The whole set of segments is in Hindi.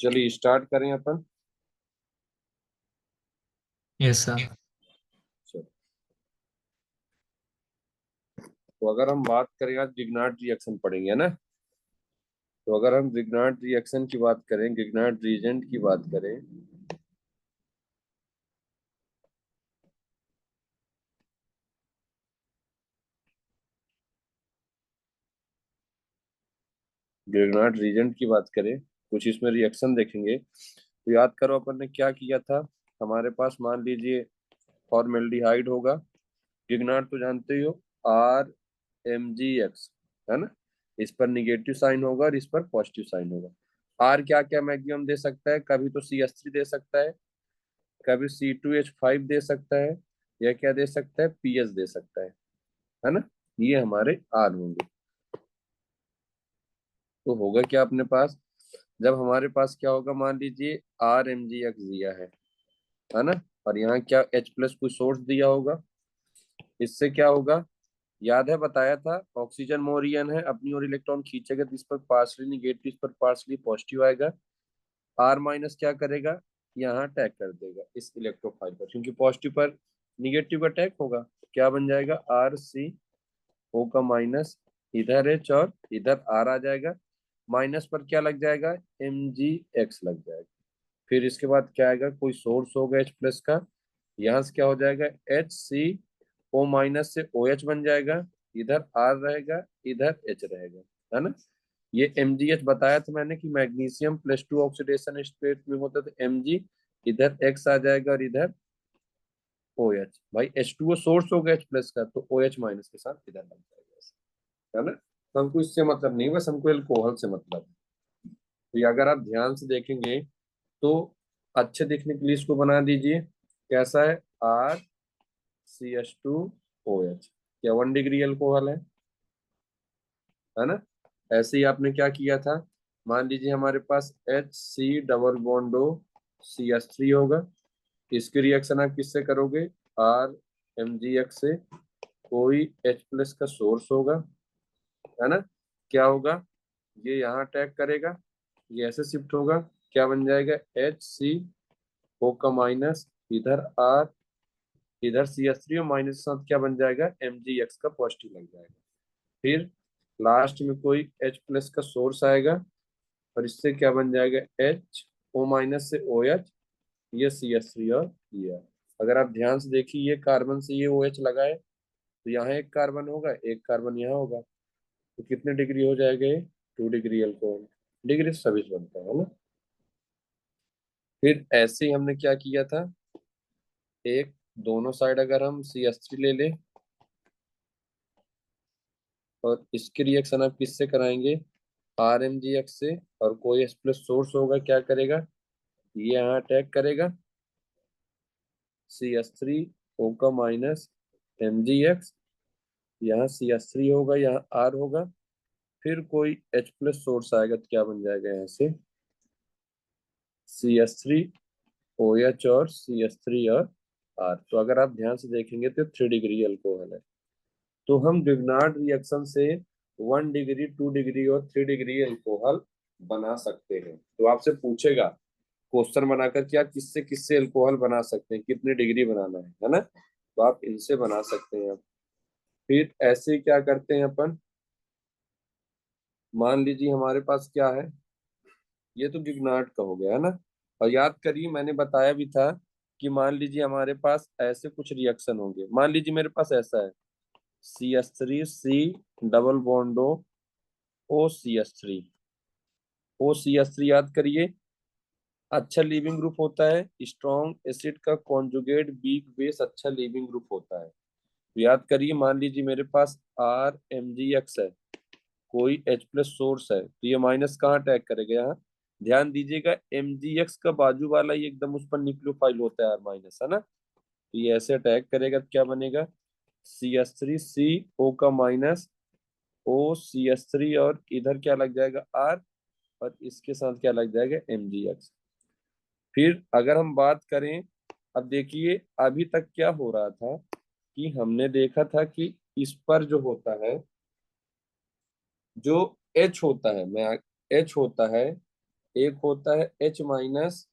चलिए स्टार्ट करें अपन। Yes sir. चलो, तो अगर हम बात करें, आज गिगनार्ड रिएक्शन पढ़ेंगे ना। तो अगर हम गिगनार्ड रिएक्शन की बात करें, गिगनार्ड रीजेंट की बात करें, गिगनार्ड रीजेंट की बात करें, कुछ इसमें रिएक्शन देखेंगे। तो याद करो अपन ने क्या किया था। हमारे पास मान लीजिए फॉर्मेल्डिहाइड होगा। गिगनार्ड तो जानते ही हो, RMgX, है ना। इस पर निगेटिव साइन होगा और इस पर पॉजिटिव साइन होगा। आर क्या क्या मैक्सिमम दे सकता है, कभी तो CH3 दे सकता है, कभी C2H5 दे सकता है, या क्या दे सकता है, PS दे सकता है ना। ये हमारे आर होंगे। तो होगा क्या अपने पास, जब हमारे पास क्या होगा, मान लीजिए RMgX दिया है ना, और यहाँ क्या H+ कोई सोर्स दिया होगा। इससे क्या होगा, याद है बताया था, ऑक्सीजन मोरियन है, अपनी ओर इलेक्ट्रॉन खींचेगा तो इस पर पार्सली निगेटिव, इस पर पार्सली पॉजिटिव आएगा। R- क्या करेगा, यहाँ अटैक कर देगा इस इलेक्ट्रोफाइल पर, क्योंकि पॉजिटिव पर निगेटिव का अटैक होगा। क्या बन जाएगा, RCO का माइनस, इधर H और इधर R आ जाएगा। माइनस पर क्या लग जाएगा, MgX लग जाएगा। फिर इसके बाद क्या आएगा, कोई सोर्स होगा H+ का, यहाँ से क्या हो जाएगा, HCO- से OH बन जाएगा। इधर R रहेगा, इधर H रहेगा, है ना। ये MgH बताया था मैंने कि मैग्नीशियम +2 ऑक्सीडेशन स्टेट में होता है, तो Mg इधर X आ जाएगा और इधर OH। भाई H2O सोर्स होगा H+ का, तो OH- के साथ इधर लग जाएगा, है ना। तो हमको इससे मतलब नहीं, बस हमको एल्कोहल से मतलब है। तो ये अगर आप ध्यान से देखेंगे तो अच्छे दिखने के लिए इसको बना दीजिए। कैसा है, RCH2OH, क्या 1 डिग्री अल्कोहल है ना। ऐसे ही आपने क्या किया था, मान लीजिए हमारे पास HC double bond O CH3 होगा। इसकी रिएक्शन आप किससे करोगे, RMgX से। कोई H+ का सोर्स होगा, है ना। क्या होगा, ये यहाँ अटैक करेगा, ये ऐसे शिफ्ट होगा, क्या बन जाएगा, HCO का माइनस, इधर R, इधर CH3, और माइनस के साथ क्या बन जाएगा, MgX का पॉजिटिव लग जाएगा। फिर लास्ट में कोई H+ का सोर्स आएगा, और इससे क्या बन जाएगा, HO- से OH, ये CH3 और ये R। अगर आप ध्यान से देखिए, ये कार्बन से ये OH लगा है, तो यहाँ एक कार्बन होगा, एक कार्बन यहाँ होगा, तो कितने डिग्री हो जाएगा ये, 2 डिग्री अल्कोहल। डिग्री से सभी से बनता है ना। फिर ऐसे ही हमने क्या किया था, एक दोनों साइड अगर हम CH3 ले लें, और इसकी रिएक्शन आप किससे कराएंगे, RMgX से। और कोई H+ सोर्स होगा, क्या करेगा, ये यहाँ अटैक करेगा, CH3O का माइनस, MgX, यहाँ CH3 होगा, यहाँ R होगा। फिर कोई H+ सोर्स आएगा, तो क्या बन जाएगा, यहाँ से CH3OH और CH3 और R। तो अगर आप ध्यान से देखेंगे तो 3 डिग्री अल्कोहल है। तो हम गिग्नार्ड रिएक्शन से 1 डिग्री, 2 डिग्री और 3 डिग्री अल्कोहल बना सकते हैं। तो आपसे पूछेगा क्वेश्चन बनाकर कि आप किससे किससे अल्कोहल बना सकते हैं, कितनी डिग्री बनाना है ना। तो आप इनसे बना सकते हैं। फिर ऐसे ही क्या करते हैं अपन, मान लीजिए हमारे पास क्या है, ये तो गिग्नार्ड का हो गया है ना। और याद करिए मैंने बताया भी था कि मान लीजिए हमारे पास ऐसे कुछ रिएक्शन होंगे। मान लीजिए मेरे पास ऐसा है, CH3 C double bond O CH3। OCH3 याद करिए, अच्छा लीविंग ग्रुप होता है, स्ट्रॉन्ग एसिड का कॉन्जुगेट वीक बेस अच्छा लीविंग ग्रुप होता है। तो याद करिए, मान लीजिए मेरे पास RMgX है, कोई H+ सोर्स है, तो ये माइनस कहाँ अटैक करेगा, यहाँ। ध्यान दीजिएगा, MgX का बाजू वाला ही एकदम उस पर न्यूक्लियोफाइल होता है R-, है ना। तो ये ऐसे अटैक करेगा तो क्या बनेगा, CH3CO का माइनस, OCH3, और इधर क्या लग जाएगा, R, और इसके साथ क्या लग जाएगा, MgX। फिर अगर हम बात करें, अब देखिए अभी तक क्या हो रहा था कि हमने देखा था कि इस पर जो होता है, जो H होता है, मैं H होता है, एक होता है H माइनस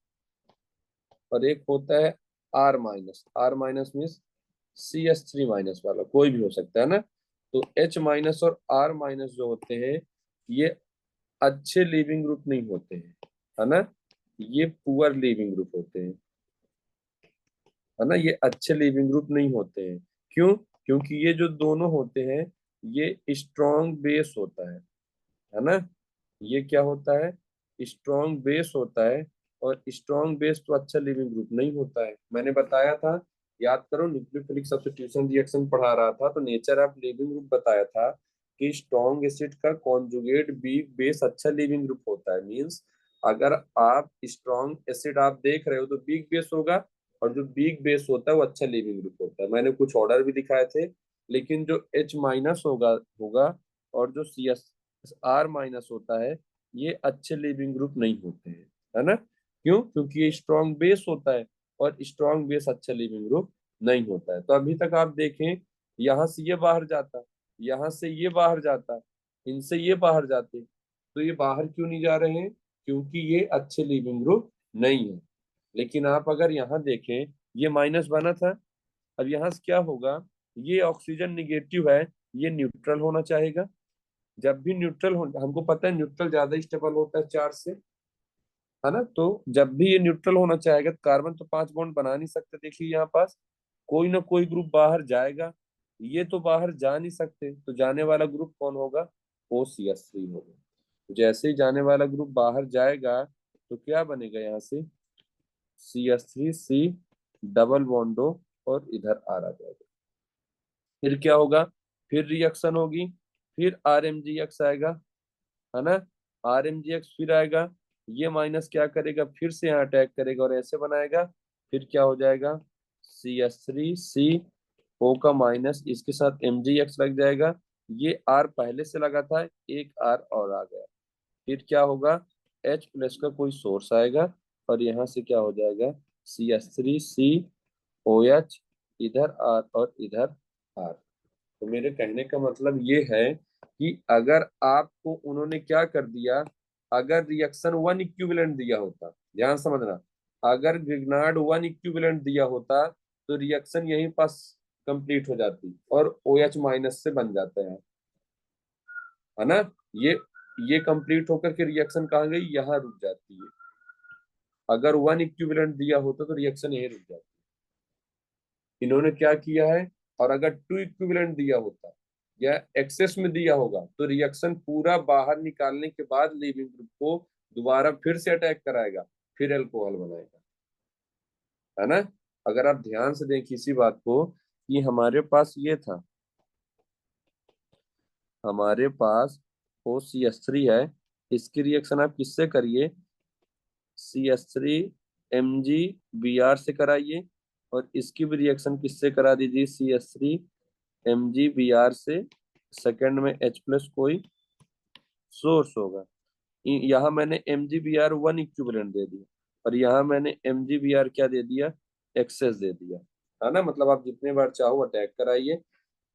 और एक होता है R minus. R minus means CH3 minus वाला, कोई भी हो सकता है ना। तो H माइनस और R माइनस जो होते हैं ये अच्छे लीविंग ग्रुप नहीं होते हैं, है ना, ये पुअर लीविंग ग्रुप होते हैं, है ना, ये अच्छे लीविंग ग्रुप नहीं होते हैं। क्यों? क्योंकि ये जो दोनों होते हैं ये स्ट्रॉन्ग बेस होता है ना, ये क्या होता है, स्ट्रॉन्ग बेस होता है। और स्ट्रॉन्ग बेस तो अच्छा लिविंग ग्रुप नहीं होता है। मैंने बताया था, याद करो, न्यूक्लियोफिलिक सब्स्टिट्यूशन रिएक्शन पढ़ा रहा था तो नेचर ऑफ लिविंग ग्रुप बताया था कि स्ट्रॉन्ग एसिड का कॉन्जुगेट वीक बेस अच्छा लिविंग ग्रुप होता है। मींस अगर आप स्ट्रॉन्ग एसिड आप देख रहे हो तो वीक बेस होगा, और जो वीक बेस होता है वो अच्छा लिविंग ग्रुप होता है। मैंने कुछ ऑर्डर भी दिखाए थे, लेकिन जो H माइनस होगा होगा और जो CR माइनस होता है ये अच्छे लिविंग ग्रुप नहीं होते हैं, है ना। क्यों? क्योंकि ये स्ट्रॉन्ग बेस होता है और स्ट्रॉन्ग बेस अच्छा लिविंग ग्रुप नहीं होता है। तो अभी तक आप देखें, यहाँ से ये बाहर जाता, यहाँ से ये बाहर जाता, इनसे ये बाहर जाते, तो ये बाहर क्यों नहीं जा रहे हैं? क्योंकि ये अच्छे लिविंग ग्रुप नहीं है। लेकिन आप अगर यहाँ देखें, ये माइनस बना था, अब यहाँ से क्या होगा, ये ऑक्सीजन निगेटिव है, ये न्यूट्रल होना चाहेगा। जब भी न्यूट्रल हो, हमको पता है न्यूट्रल ज्यादा स्टेबल होता है चार्ज से, है ना। तो जब भी ये न्यूट्रल होना चाहेगा तो कार्बन तो 5 बॉन्ड बना नहीं सकते। देखिए यहाँ पास कोई ना कोई ग्रुप बाहर जाएगा, ये तो बाहर जा नहीं सकते, तो जाने वाला ग्रुप कौन होगा? OCH3 होगा। जैसे ही जाने वाला ग्रुप बाहर जाएगा तो क्या बनेगा, यहाँ से CH3C डबल बॉन्डो और इधर R आ जाएगा। फिर क्या होगा, फिर रिएक्शन होगी, फिर RMGX आएगा, है ना। RMGX फिर आएगा, ये माइनस क्या करेगा, फिर से यहाँ अटैक करेगा और ऐसे बनाएगा। फिर क्या हो जाएगा, CH3CO का माइनस, इसके साथ MgX लग जाएगा। ये R पहले से लगा था, एक R और आ गया। फिर क्या होगा, H प्लस का कोई सोर्स आएगा और यहाँ से क्या हो जाएगा, CH3COH, इधर R और इधर R। तो मेरे कहने का मतलब ये है कि अगर आपको उन्होंने क्या कर दिया, अगर रिएक्शन 1 इक्विवेलेंट दिया होता, ध्यान समझना, अगर ग्रिग्नार्ड 1 इक्विवेलेंट दिया होता तो रिएक्शन यहीं पास कंप्लीट हो जाती और OH माइनस से बन जाता है ना। ये कंप्लीट होकर के रिएक्शन कहाँ गई, यहाँ रुक जाती है। अगर 1 इक्विवेलेंट दिया होता तो रिएक्शन यहीं रुक जाती। इन्होंने क्या किया है, और अगर 2 इक्विवेलेंट दिया होता या एक्सेस में दिया होगा तो रिएक्शन पूरा बाहर निकालने के बाद लीविंग ग्रुप को दोबारा फिर से अटैक कराएगा, फिर अल्कोहल बनाएगा, है ना। अगर आप ध्यान से देखिए इसी बात को, कि हमारे पास ये था, हमारे पास OCH3 है, इसकी रिएक्शन आप किससे करिए, CH3 MgBr से कराइए, और इसकी भी रिएक्शन किससे करा दीजिए, CH3 MgBr से। सेकंड में H प्लस कोई सोर्स होगा। यहाँ मैंने MgBr 1 इक्विवेलेंट दे दिया और यहाँ मैंने MgBr क्या दे दिया, एक्सेस दे दिया, है ना। मतलब आप जितने बार चाहो अटैक कराइए।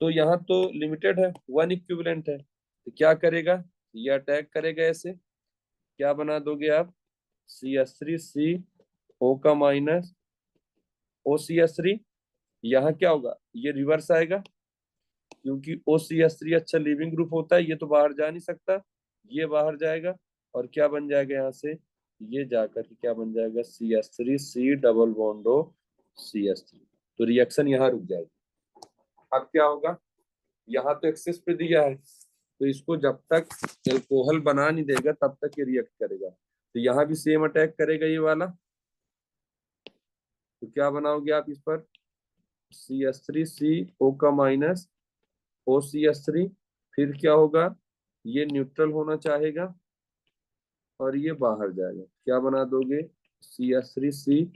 तो यहाँ तो लिमिटेड है, 1 इक्विवेलेंट है, तो क्या करेगा, ये अटैक करेगा ऐसे, क्या बना दोगे आप, CH3CO का माइनस OCH3। यहाँ क्या होगा, ये रिवर्स आएगा, क्योंकि OCH3 अच्छा लिविंग ग्रुप होता है, ये तो बाहर जा नहीं सकता, ये बाहर जाएगा और क्या बन जाएगा, यहाँ से ये जाकर के क्या बन जाएगा, CH3C डबल बॉन्डो CH3। तो रिएक्शन यहाँ रुक जाएगी। अब क्या होगा, यहाँ तो एक्सेस पे दिया है, तो इसको जब तक एल्कोहल बना नहीं देगा तब तक ये रिएक्ट करेगा। तो यहाँ भी सेम अटैक करेगा ये वाला। तो क्या बनाओगे आप इस पर, CH3CO का माइनस OCH3। फिर क्या होगा, ये न्यूट्रल होना चाहेगा और ये बाहर जाएगा, क्या बना दोगे, CH3C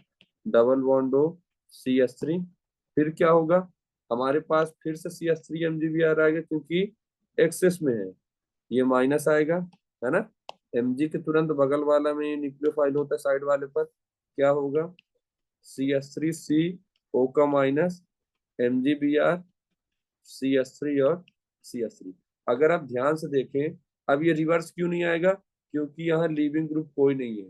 डबल बॉन्डो CH3। फिर क्या होगा, हमारे पास फिर से CH3MgBr आएगा, क्योंकि एक्सेस में है, ये माइनस आएगा, है ना। Mg के तुरंत बगल वाला में न्यूक्लियोफाइल होता है साइड वाले पर, क्या होगा, CH3CO का माइनस MgBr CH3 और CH3। अगर आप ध्यान से देखें, अब ये रिवर्स क्यों नहीं आएगा, क्योंकि यहाँ लिविंग ग्रुप कोई नहीं है,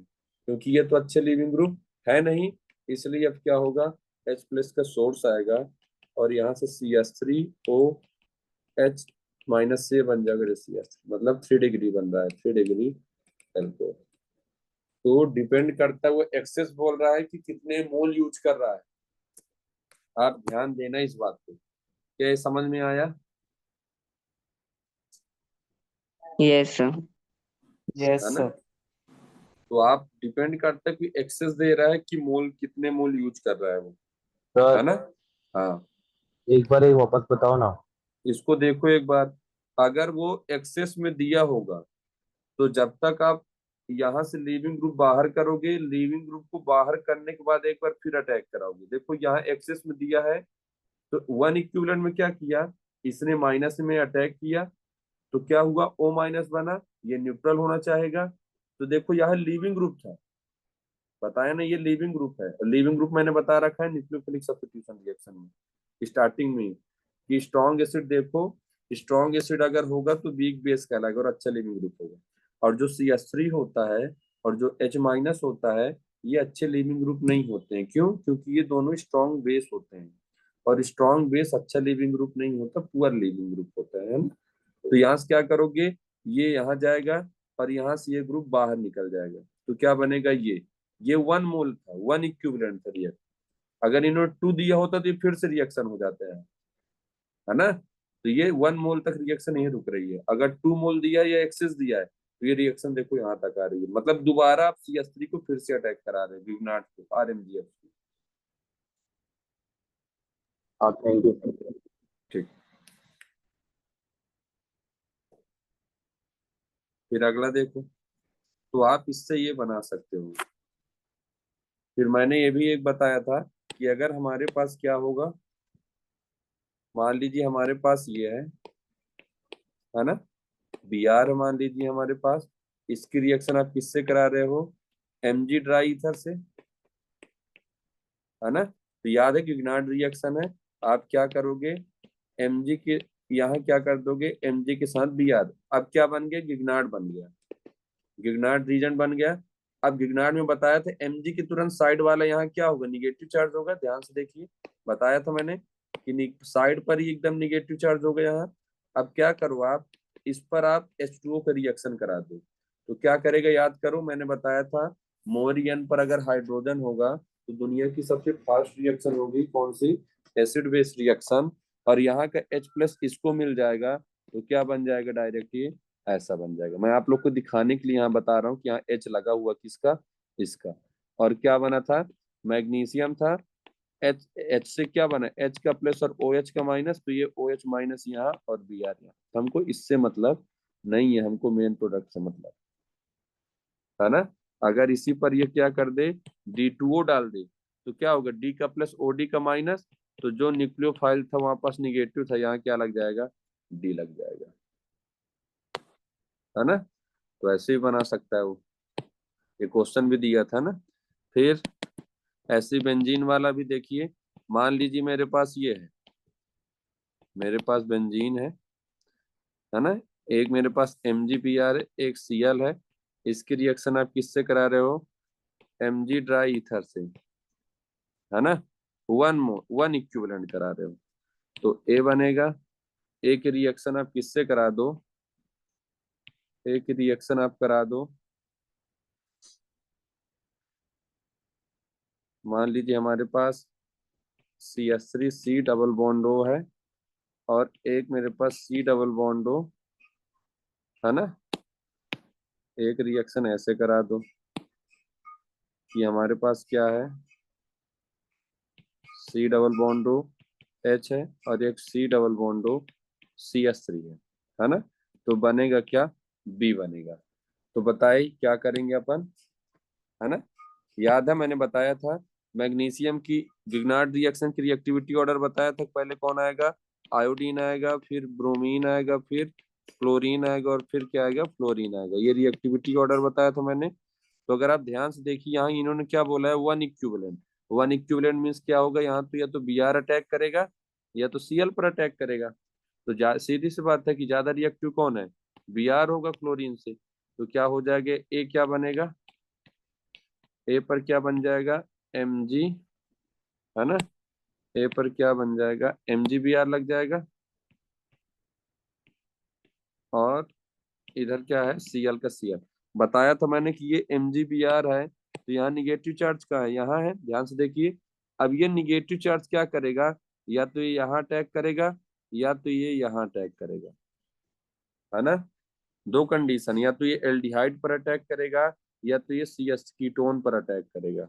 क्योंकि ये तो अच्छे लिविंग ग्रुप है नहीं, इसलिए अब क्या होगा, H प्लस का सोर्स आएगा और यहाँ से CH3OH माइनस से बन जाएगा CH, मतलब 3 डिग्री बन रहा है, 3 डिग्री एल्कोहल। तो डिपेंड करता है वो एक्सेस बोल रहा है कि कितने मोल यूज कर रहा है। आप ध्यान देना इस बात पे। क्या ये समझ में आया? Yes sir. है ना? तो आप डिपेंड करता है कि एक्सेस दे रहा है कि मोल, कितने मोल यूज कर रहा है वो। है सर ना? हाँ, एक बार एक वापस बताओ ना। इसको देखो एक बार। अगर वो एक्सेस में दिया होगा तो जब तक आप यहाँ से लीविंग ग्रुप बाहर करोगे, लीविंग ग्रुप को बाहर करने के बाद एक बार फिर अटैक कराओगे। देखो यहाँ एक्सेस में दिया है, तो वन इक्विवेलेंट में क्या किया, इसने माइनस में अटैक किया, तो क्या हुआ, O माइनस बना, ये न्यूट्रल होना चाहेगा। तो देखो यहाँ लीविंग ग्रुप था, बताया ना, ये लिविंग ग्रुप है। लिविंग ग्रुप मैंने बता रखा है न्यूक्लियोफिलिक सब्स्टिट्यूशन रिएक्शन में स्टार्टिंग में कि स्ट्रॉन्ग एसिड देखो, स्ट्रॉन्ग एसिड अगर होगा तो वीक बेस कहलाएगा और अच्छा लिविंग ग्रुप होगा। और जो CH3 होता है और जो H माइनस होता है, ये अच्छे लिविंग ग्रुप नहीं होते हैं। क्यों? क्योंकि ये दोनों स्ट्रॉन्ग बेस होते हैं, और स्ट्रॉन्ग बेस अच्छा लिविंग ग्रुप नहीं होता, पुअर लिविंग ग्रुप होता है ना? तो यहाँ से क्या करोगे, ये यहाँ जाएगा और यहाँ से ये ग्रुप बाहर निकल जाएगा, तो क्या बनेगा, ये 1 मोल था, 1 इक्विवेलेंट था रिएक्शन। अगर इन्होंने 2 दिया होता तो ये फिर से रिएक्शन हो जाता है ना? तो ये 1 मोल तक रिएक्शन यही रुक रही है। अगर 2 मोल दिया है या एक्सेस दिया है तो ये रिएक्शन देखो यहाँ तक आ रही है, मतलब दोबारा आप CH3 को फिर से अटैक करा रहे हैं, विग्नाट को, RMGF को। हाँ थैंक यू। ठीक, फिर अगला देखो। तो आप इससे ये बना सकते हो। फिर मैंने ये भी एक बताया था कि अगर हमारे पास क्या होगा, मान लीजिए हमारे पास ये है ना, Br मान लीजिए हमारे पास, इसकी रिएक्शन आप किससे करा रहे हो, Mg ड्राई ईथर से, है ना? तो याद है कि गिग्नार्ड रिएक्शन है, आप क्या करोगे, Mg के यहाँ क्या कर दोगे, Mg के साथ Br, अब क्या बन गया, गिग्नार्ड बन गया, गिग्नार्ड रीजन बन गया। अब गिग्नार्ड में बताया था Mg के तुरंत साइड वाला यहाँ क्या होगा, निगेटिव चार्ज होगा, ध्यान से देखिए, बताया था मैंने कि साइड पर ही एकदम निगेटिव चार्ज होगा यहाँ। अब क्या करो आप, इस पर आप H2O का रिएक्शन करा दो, तो क्या करेगा, याद करो मैंने बताया था, मोर एन पर अगर हाइड्रोजन होगा तो दुनिया की सबसे फास्ट रिएक्शन होगी कौन सी, एसिड बेस रिएक्शन। और यहाँ का H प्लस इसको मिल जाएगा तो क्या बन जाएगा, डायरेक्ट ये ऐसा बन जाएगा। मैं आप लोग को दिखाने के लिए यहाँ बता रहा हूँ कि यहाँ H लगा हुआ किसका, इसका। और क्या बना था, मैग्नीशियम था, H से क्या बना, H का प्लस और OH का माइनस, तो ये OH माइनस यहाँ और Br यहाँ। तो हमको इससे मतलब नहीं है, हमको मेन प्रोडक्ट से मतलब है ना। अगर इसी पर ये क्या कर दे, D2O डाल दे, तो क्या होगा, D का प्लस OD का माइनस, तो जो न्यूक्लियोफाइल था वहां पास निगेटिव था, यहाँ क्या लग जाएगा, D लग जाएगा, है ना? तो ऐसे ही बना सकता है वो, ये क्वेश्चन भी दिया था ना। फिर ऐसे बेंजीन वाला भी देखिए, मान लीजिए मेरे पास ये है, मेरे पास बेंजीन है ना, एक मेरे पास MgBr है, एक Cl है, इसकी रिएक्शन आप किससे करा रहे हो, Mg ड्राई ईथर से, है ना, 1 इक्विवेलेंट करा रहे हो, तो A बनेगा। एक रिएक्शन आप किससे करा दो, एक रिएक्शन आप करा दो, मान लीजिए हमारे पास CH3C डबल बॉन्ड O है, और एक मेरे पास C डबल बॉन्ड O, है ना, एक रिएक्शन ऐसे करा दो कि हमारे पास क्या है, C double bond O H है और एक C double bond O CH3 है ना, तो बनेगा क्या, B बनेगा। तो बताइए क्या करेंगे अपन, है ना? याद है मैंने बताया था, मैग्नीशियम की विग्नार्ड रिएक्शन की रिएक्टिविटी ऑर्डर बताया था, पहले कौन आएगा, आयोडीन आएगा, फिर ब्रोमीन आएगा, फिर क्लोरीन आएगा, और फिर क्या आएगा, फ्लोरीन आएगा। ये रिएक्टिविटी ऑर्डर बताया था मैंने। तो अगर आप ध्यान से देखिए, यहाँ इन्होंने क्या बोला है, 1 इक्विवेलेंट। 1 इक्विवेलेंट मीन्स क्या होगा, यहाँ तो या तो Br अटैक करेगा या तो Cl पर अटैक करेगा। तो सीधी सी बात है कि ज्यादा रिएक्टिव कौन है, Br होगा क्लोरीन से। तो क्या हो जाएगा, ए क्या बनेगा, ए पर क्या बन जाएगा, Mg, है ना, ए पर क्या बन जाएगा, MgBr लग जाएगा, और इधर क्या है, Cl का Cl। बताया था मैंने कि ये MgBr है, तो यहाँ निगेटिव चार्ज का है, यहाँ है, ध्यान से देखिए। अब ये निगेटिव चार्ज क्या करेगा, या तो ये यहाँ अटैक करेगा, या तो ये यहाँ अटैक करेगा, है ना। दो कंडीशन, या तो ये एल्डिहाइड पर अटैक करेगा, या तो ये CS कीटोन पर अटैक करेगा।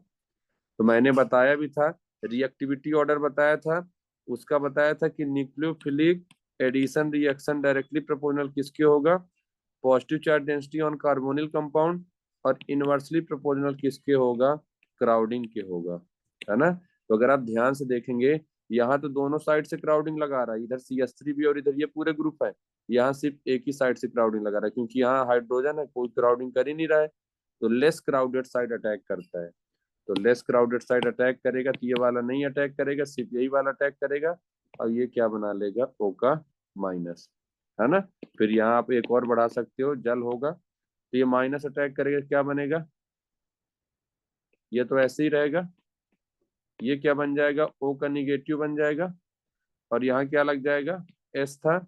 तो मैंने बताया भी था, रिएक्टिविटी ऑर्डर बताया था, उसका बताया था कि nucleophilic addition reaction directly proportional किसके होगा, positive charge density on carbonyl compound, और इनवर्सली प्रोपोर्शनल किसके होगा, क्राउडिंग के होगा, है ना। तो अगर आप ध्यान से देखेंगे, यहाँ तो दोनों साइड से क्राउडिंग लगा रहा है, इधर CS3 भी और इधर ये पूरे ग्रुप है, यहाँ सिर्फ एक ही साइड से क्राउडिंग लगा रहा है, क्योंकि यहाँ हाइड्रोजन है, कोई क्राउडिंग कर ही नहीं रहा है, तो लेस क्राउडेड साइड अटैक करता है। तो लेस क्राउडेड साइड अटैक करेगा, तो ये वाला नहीं अटैक करेगा, सिर्फ यही वाला अटैक करेगा, और ये क्या बना लेगा, O का माइनस, है ना। फिर यहाँ आप एक और बढ़ा सकते हो, जल होगा, तो ये माइनस अटैक करेगा, क्या बनेगा, ये तो ऐसे ही रहेगा, ये क्या बन जाएगा, O का निगेटिव बन जाएगा, और यहाँ क्या लग जाएगा, S था,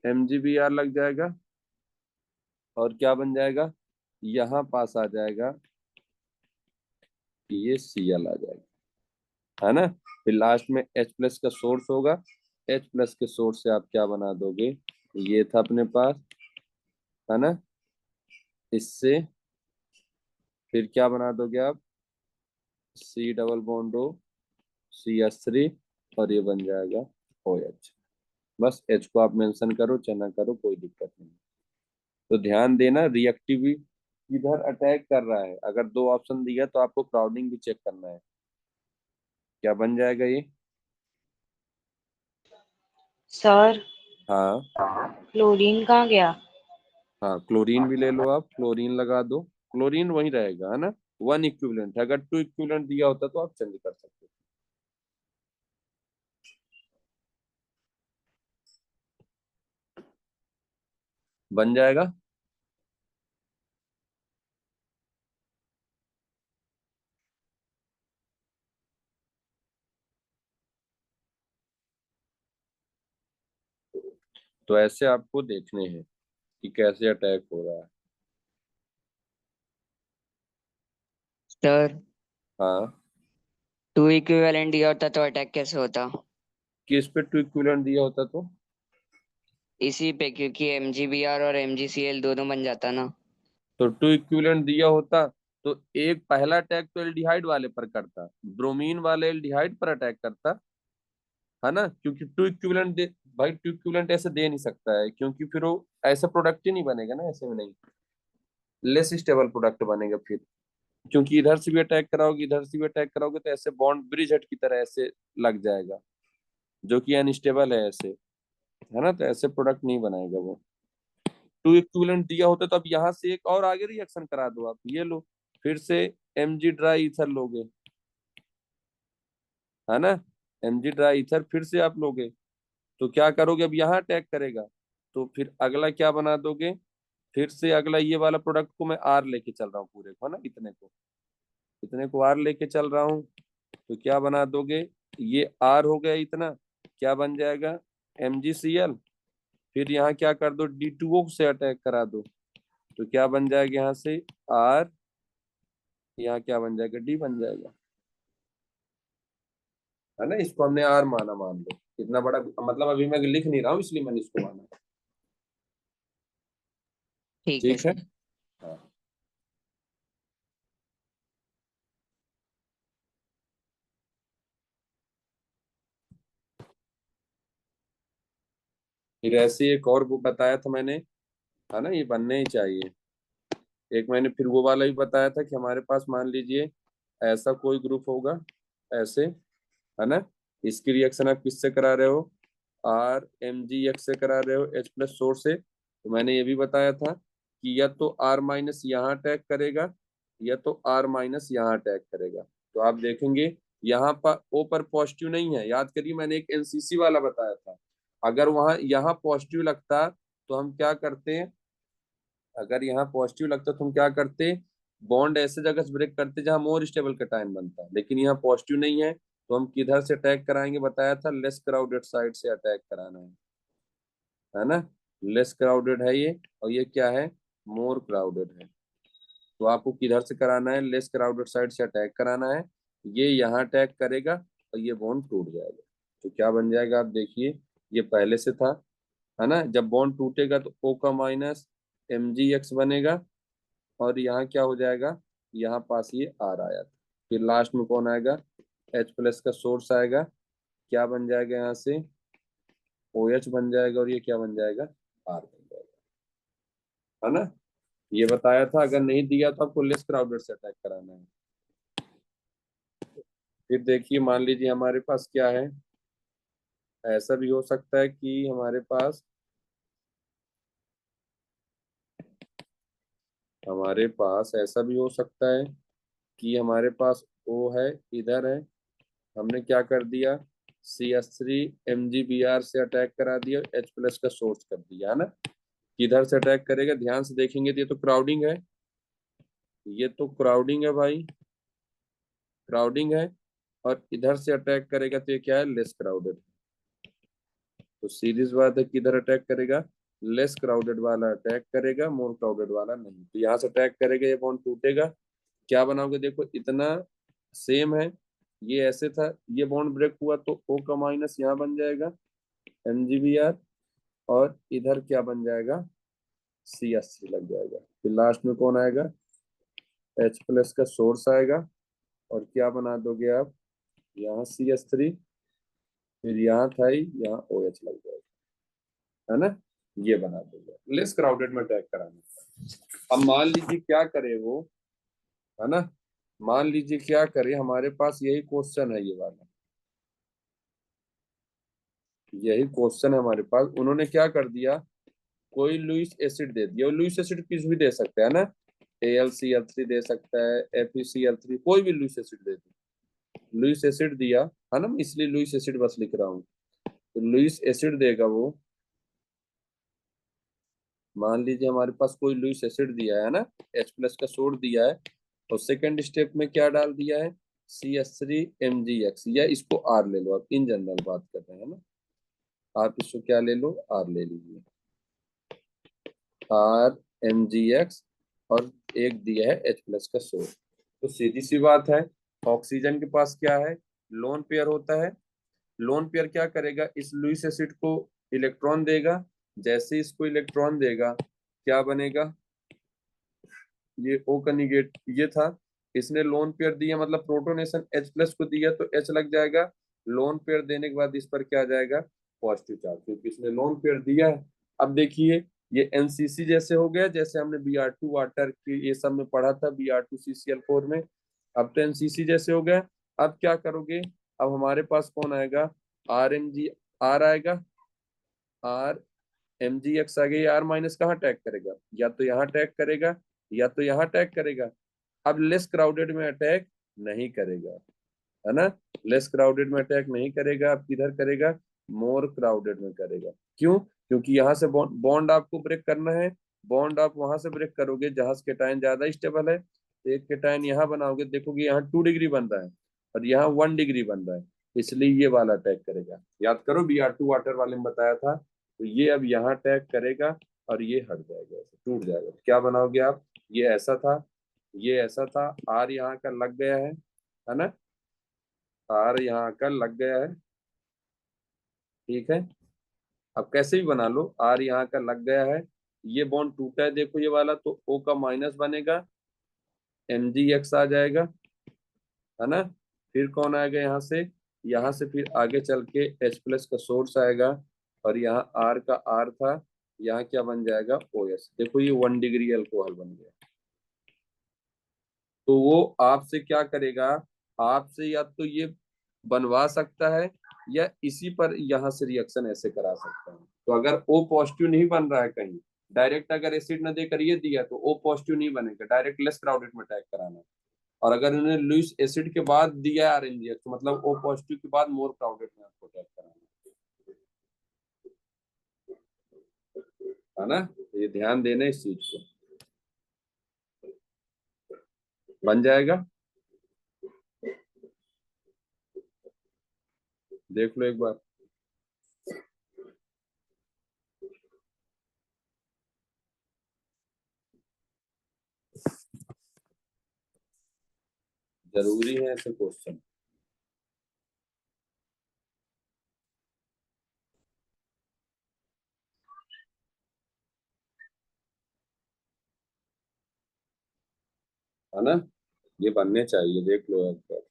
MgBr लग जाएगा, और क्या बन जाएगा, यहाँ पास आ जाएगा, ये Cl आ जाएगा, है ना। फिर लास्ट में H+ का सोर्स होगा, H+ के सोर्स से आप क्या बना दोगे, ये था अपने पास, है ना, इससे फिर क्या बना दोगे आप, C double bond O, CS3, और ये बन जाएगा OH। बस H को आप मेंशन करो चाहे ना करो, कोई दिक्कत नहीं। तो ध्यान देना, रिएक्टिव इधर अटैक कर रहा है, अगर दो ऑप्शन दिया तो आपको क्राउडिंग भी चेक करना है, क्या बन जाएगा ये, सर हाँ क्लोरीन कहाँ गया? हाँ, क्लोरीन भी ले लो आप, क्लोरीन लगा दो, क्लोरीन वही रहेगा, है ना, 1 इक्विवेलेंट है, अगर 2 इक्विवेलेंट दिया होता तो आप चेंज कर सकते थे। बन जाएगा। तो ऐसे आपको देखने हैं कि कैसे अटैक हो रहा है। सर हाँ, 2 इक्विवेलेंट दिया होता तो अटैक कैसे होता? किस पे 2 इक्विवेलेंट दिया होता तो, इसी पे, क्योंकि MgBr और MgCl दोनों बन जाता ना। तो 2 इक्विवेलेंट दिया होता तो एक पहला अटैक तो एल्डिहाइड वाले पर करता, ब्रोमीन वाले एल्डिहाइड पर अटैक करता, है ना, क्योंकि 2 इक्विवेलेंट दे, भाई 2 इक्विवेलेंट ऐसे दे नहीं सकता है, क्योंकि फिर वो ऐसा प्रोडक्ट ही नहीं बनेगा ना, ऐसे में नहीं, लेस स्टेबल प्रोडक्ट बनेगा फिर, क्योंकि इधर से भी अटैक कराओगे इधर से भी अटैक कराओगे, तो ऐसे बॉन्ड ब्रिज हट की तरह ऐसे लग जाएगा, जो कि अनस्टेबल है ऐसे, है ना, तो ऐसे प्रोडक्ट नहीं बनाएगा वो। 2 इक्विवेलेंट दिया होता तो अब यहाँ से एक और आगे रिएक्शन करा दो आप, ये लो, फिर से Mg ड्राई ईथर लोगे, है ना, Mg ड्राई ईथर फिर से आप लोगे, तो क्या करोगे, अब यहाँ अटैक करेगा, तो फिर अगला क्या बना दोगे, फिर से अगला ये वाला प्रोडक्ट को मैं R लेके चल रहा हूँ पूरे को, है ना, इतने को R लेके चल रहा हूँ, तो क्या बना दोगे, ये R हो गया इतना, क्या बन जाएगा, MgCl, फिर यहाँ क्या कर दो, D2O से अटैक करा दो, तो क्या बन जाएगा, यहाँ से R, यहाँ क्या बन जाएगा, D बन जाएगा, है ना, इसको हमने R माना, मान लो इतना बड़ा, मतलब अभी मैं लिख नहीं रहा हूँ इसलिए मैंने इसको माना, ठीक है ठीक है। सर। हाँ, फिर ऐसे एक और वो बताया था मैंने, है ना, ये बनने ही चाहिए, एक मैंने फिर वो वाला भी बताया था कि हमारे पास मान लीजिए ऐसा कोई ग्रुप होगा, ऐसे, है ना, इसकी रिएक्शन आप किससे करा रहे हो, RMgX से करा रहे हो, H+ सोर्स से, तो मैंने ये भी बताया था कि या तो R- यहाँ अटैक करेगा, या तो R- यहाँ अटैक करेगा, तो आप देखेंगे यहाँ पर O पर पॉजिटिव नहीं है, याद करिए मैंने एक NCC वाला बताया था, अगर वहां यहाँ पॉजिटिव लगता तो हम क्या करते हैं, अगर यहाँ पॉजिटिव लगता तो हम क्या करते, बॉन्ड ऐसे जगह से ब्रेक करते जहां मोर स्टेबल कैटायन बनता है, लेकिन यहाँ पॉजिटिव नहीं है तो हम किधर से अटैक कराएंगे, बताया था लेस क्राउडेड साइड से अटैक कराना है ना। लेस क्राउडेड है ये, और ये क्या है, मोर क्राउडेड है। तो आपको किधर से कराना है, लेस क्राउडेड साइड से अटैक कराना है। ये यहाँ अटैक करेगा और ये बॉन्ड टूट जाएगा। तो क्या बन जाएगा, आप देखिए, ये पहले से था, है ना। जब बॉन्ड टूटेगा तो O का माइनस mgx बनेगा, और यहाँ क्या हो जाएगा, यहाँ पास ये R आया था, फिर लास्ट में कौन आएगा, H प्लस का सोर्स आएगा, क्या बन जाएगा यहाँ से, OH बन जाएगा, और ये क्या बन जाएगा, R बन जाएगा, है ना। ये बताया था, अगर नहीं दिया तो आपको लेस क्राउडेड से अटैक कराना है। फिर देखिए, मान लीजिए हमारे पास क्या है, ऐसा भी हो सकता है कि हमारे पास ऐसा भी हो सकता है कि हमारे पास O है, इधर है, हमने क्या कर दिया, CH3 MgBr से अटैक करा दिया, H प्लस का सोर्स कर दिया, है ना। किधर से अटैक करेगा, ध्यान से देखेंगे तो ये तो क्राउडिंग है, ये तो क्राउडिंग है भाई, क्राउडिंग है, और इधर से अटैक करेगा तो ये क्या है, लेस क्राउडेड। तो सीरीज बात है, किधर अटैक करेगा, लेस क्राउडेड वाला अटैक करेगा, मोर क्राउडेड वाला नहीं। तो यहाँ से अटैक करेगा, ये बॉन्ड टूटेगा, क्या बनाओगे, देखो इतना सेम है, ये ऐसे था, ये बॉन्ड ब्रेक हुआ तो O का माइनस यहाँ बन जाएगा MgBr, और इधर क्या बन जाएगा, CH3 लग जाएगा, फिर लास्ट में कौन आएगा, H प्लस का सोर्स आएगा, और क्या बना दोगे आप, यहाँ CH3, फिर यहाँ था ही, यहाँ OH लग जाएगा, है ना। ये बना दोगे, लेस क्राउडेड में अटैक कराना। अब मान लीजिए क्या करे वो, है ना, मान लीजिए क्या करे, हमारे पास यही क्वेश्चन है, ये वाला यही क्वेश्चन है हमारे पास। उन्होंने क्या कर दिया, कोई लुइस एसिड दे दिया, लुइस एसिड किस भी दे सकता है ना, AlCl3 दे सकता है, FeCl3, कोई भी लुइस एसिड दे दे, लुइस एसिड दिया, है ना, इसलिए लुइस एसिड बस लिख रहा हूँ। तो लुइस एसिड देगा वो, मान लीजिए हमारे पास कोई लुइस एसिड दिया है ना, H प्लस का सोड दिया है, और सेकेंड स्टेप में क्या डाल दिया है, CH3MgX, या इसको R ले लो, आप इन जनरल बात कर रहे हैं ना, आप इसको क्या ले लो, R ले लीजिए, RMgX, और एक दिया है H प्लस का सोड। तो सीधी सी बात है, ऑक्सीजन के पास क्या है, लोन पेयर होता है, लोन पेयर क्या करेगा, इस लुइस एसिड को इलेक्ट्रॉन देगा, जैसे इसको इलेक्ट्रॉन देगा क्या बनेगा, ये O का निगेट ये था, इसने लोन पेयर दिया, मतलब प्रोटोनेशन H प्लस को दिया तो H लग जाएगा, लोन पेयर देने के बाद इस पर क्या आ जाएगा, पॉजिटिव चार्ज, क्योंकि इसने लोन पेयर दिया है। अब देखिए, ये NCC जैसे हो गया, जैसे हमने Br2 वाटर की ये सब में पढ़ा था, Br2CCl4 में, अब तो NCC जैसे हो गया। अब क्या करोगे, अब हमारे पास कौन आएगा, RMgR आएगा, RMgX आ गई, R माइनस कहाँ अटैक करेगा, या तो यहाँ अटैक करेगा, या तो यहाँ अटैक करेगा। अब लेस क्राउडेड में अटैक नहीं करेगा, है ना, लेस क्राउडेड में अटैक नहीं करेगा, अब किधर करेगा, मोर क्राउडेड में करेगा। क्यों, क्योंकि यहाँ से बॉन्ड आपको ब्रेक करना है, बॉन्ड आप वहां से ब्रेक करोगे जहां से केटायन ज्यादा स्टेबल है, तो एक केटायन यहाँ बनाओगे, देखोगे यहाँ 2 डिग्री बन रहा है, और यहाँ 1 डिग्री बन रहा है, इसलिए ये वाला अटैक करेगा। याद करो, Br2 वाटर वाले में बताया था, तो ये अब यहाँ अटैक करेगा, और ये हट जाएगा, ऐसे टूट जाएगा। तो क्या बनाओगे आप, ये ऐसा था, ये ऐसा था, R यहाँ का लग गया है ना, R यहाँ का लग गया है, ठीक है। अब कैसे भी बना लो, R यहाँ का लग गया है, ये बॉन्ड टूटा है, देखो ये वाला, तो O का माइनस बनेगा, MgX आ जाएगा, है ना। फिर कौन आएगा यहाँ से फिर आगे चल के H प्लस का सोर्स आएगा, और यहाँ R का R था, यहाँ क्या बन जाएगा, OS, देखो ये 1 डिग्री अल्कोहल बन गया। तो वो आपसे क्या करेगा, आपसे या तो ये बनवा सकता है, या इसी पर यहाँ से रिएक्शन ऐसे करा सकता है। तो अगर O पॉजिटिव नहीं बन रहा है कहीं, डायरेक्ट अगर एसिड न देकर ये दिया तो O पॉजिटिव नहीं बनेगा, डायरेक्ट लेस क्राउडेड में अटैक कराना है। और अगर उन्होंने लुइस एसिड के बाद दिया RMgX, तो मतलब O पॉजिटिव के बाद मोर क्राउडेड में आपको अटैक कराना है ना। ये ध्यान देना इस चीज को। बन जाएगा, देख लो एक बार। जरूरी है ऐसे क्वेश्चन। है ना, ये बनने चाहिए, देख लो एक बार।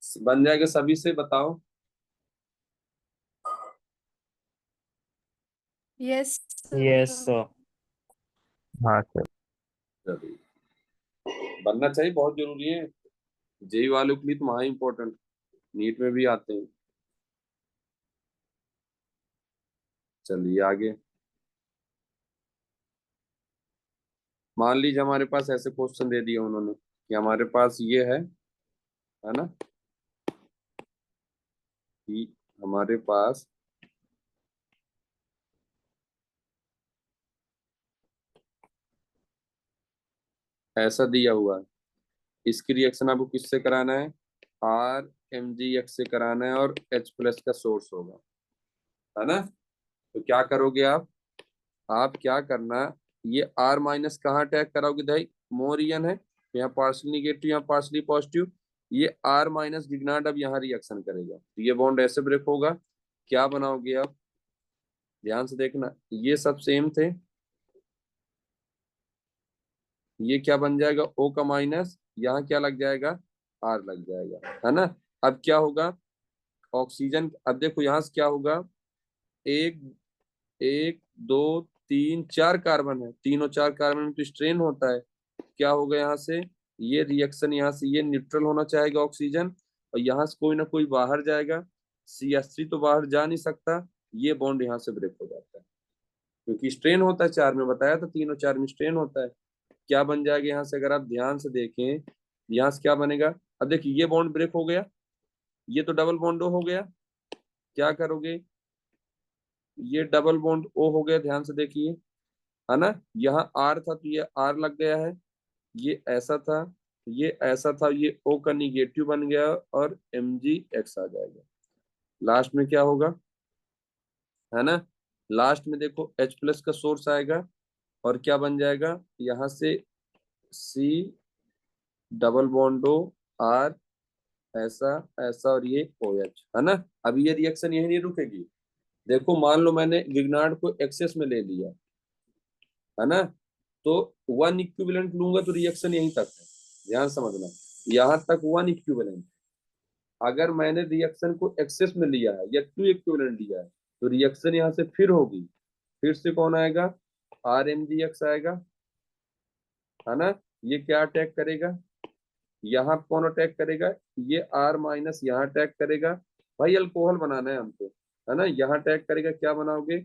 बन जाएगा सभी से, बताओ। Yes yes sir. हाँ सर। चलिए, बनना चाहिए, बहुत जरूरी है। जेई वालों के लिए तो वहाँ इम्पोर्टेंट, नीट में भी आते हैं। चलिए आगे। मान लीजिए हमारे पास ऐसे क्वेश्चन दे दिया उन्होंने कि हमारे पास ये है ना, कि हमारे पास ऐसा दिया हुआ है, इसकी रिएक्शन आपको किससे कराना है, आर एम जी एक्स से कराना है, और H प्लस का सोर्स होगा, है ना। तो क्या करोगे आप क्या करना, ये आर माइनस कहाँ अटैक कराओगे भाई, मोरियन है, यहाँ पार्शली निगेटिव, यहाँ पार्शली पॉजिटिव, ये आर माइनस गिगनाट अब यहाँ रिएक्शन करेगा, तो ये बॉन्ड ऐसे ब्रेक होगा। क्या बनाओगे आप, ध्यान से देखना, ये सब सेम थे, ये क्या बन जाएगा, O का माइनस, यहाँ क्या लग जाएगा, R लग जाएगा, है ना। अब क्या होगा, ऑक्सीजन, अब देखो यहाँ से क्या होगा, एक एक दो तीन चार कार्बन है, तीनों चार कार्बन में तो स्ट्रेन होता है, क्या होगा यहाँ से, ये रिएक्शन यहाँ से ये न्यूट्रल होना चाहेगा ऑक्सीजन, और यहाँ से कोई ना कोई बाहर जाएगा, CH3 तो बाहर जा नहीं सकता, ये बॉन्ड यहाँ से ब्रेक हो जाता है, क्योंकि स्ट्रेन होता है चार में, बताया था तीनों चार में स्ट्रेन होता है। क्या बन जाएगा यहाँ से, अगर आप ध्यान से देखें, यहाँ से क्या बनेगा, अब देखिए ये बॉन्ड ब्रेक हो गया, ये तो डबल बॉन्ड O हो गया, क्या करोगे, ये डबल बॉन्ड O हो गया, ध्यान से देखिए, है ना, यहाँ R था तो ये R लग गया है, ये ऐसा था, ये ऐसा था, ये O का निगेटिव बन गया, और MgX आ जाएगा, लास्ट में क्या होगा, है ना, लास्ट में देखो H प्लस का सोर्स आएगा, और क्या बन जाएगा, यहाँ से C double bond O R, ऐसा ऐसा, और ये OH, है ना। अब ये रिएक्शन यही नहीं रुकेगी, देखो मान लो मैंने गिगनार्ड को एक्सेस में ले लिया, है ना, तो वन इक्विवेलेंट लूंगा तो रिएक्शन यहीं तक है, ध्यान समझना, यहाँ तक वन इक्विवेलेंट। अगर मैंने रिएक्शन को एक्सेस में लिया है या टू इक्विवेलेंट लिया है, तो रिएक्शन यहाँ से फिर होगी, फिर से कौन आएगा, RMgX आएगा, है ना। ये क्या अटैक करेगा, यहाँ कौन अटैक करेगा, ये R माइनस यहाँ अटैक करेगा, भाई अल्कोहल बनाना है हमको, है ना, यहाँ अटैक करेगा, क्या बनाओगे,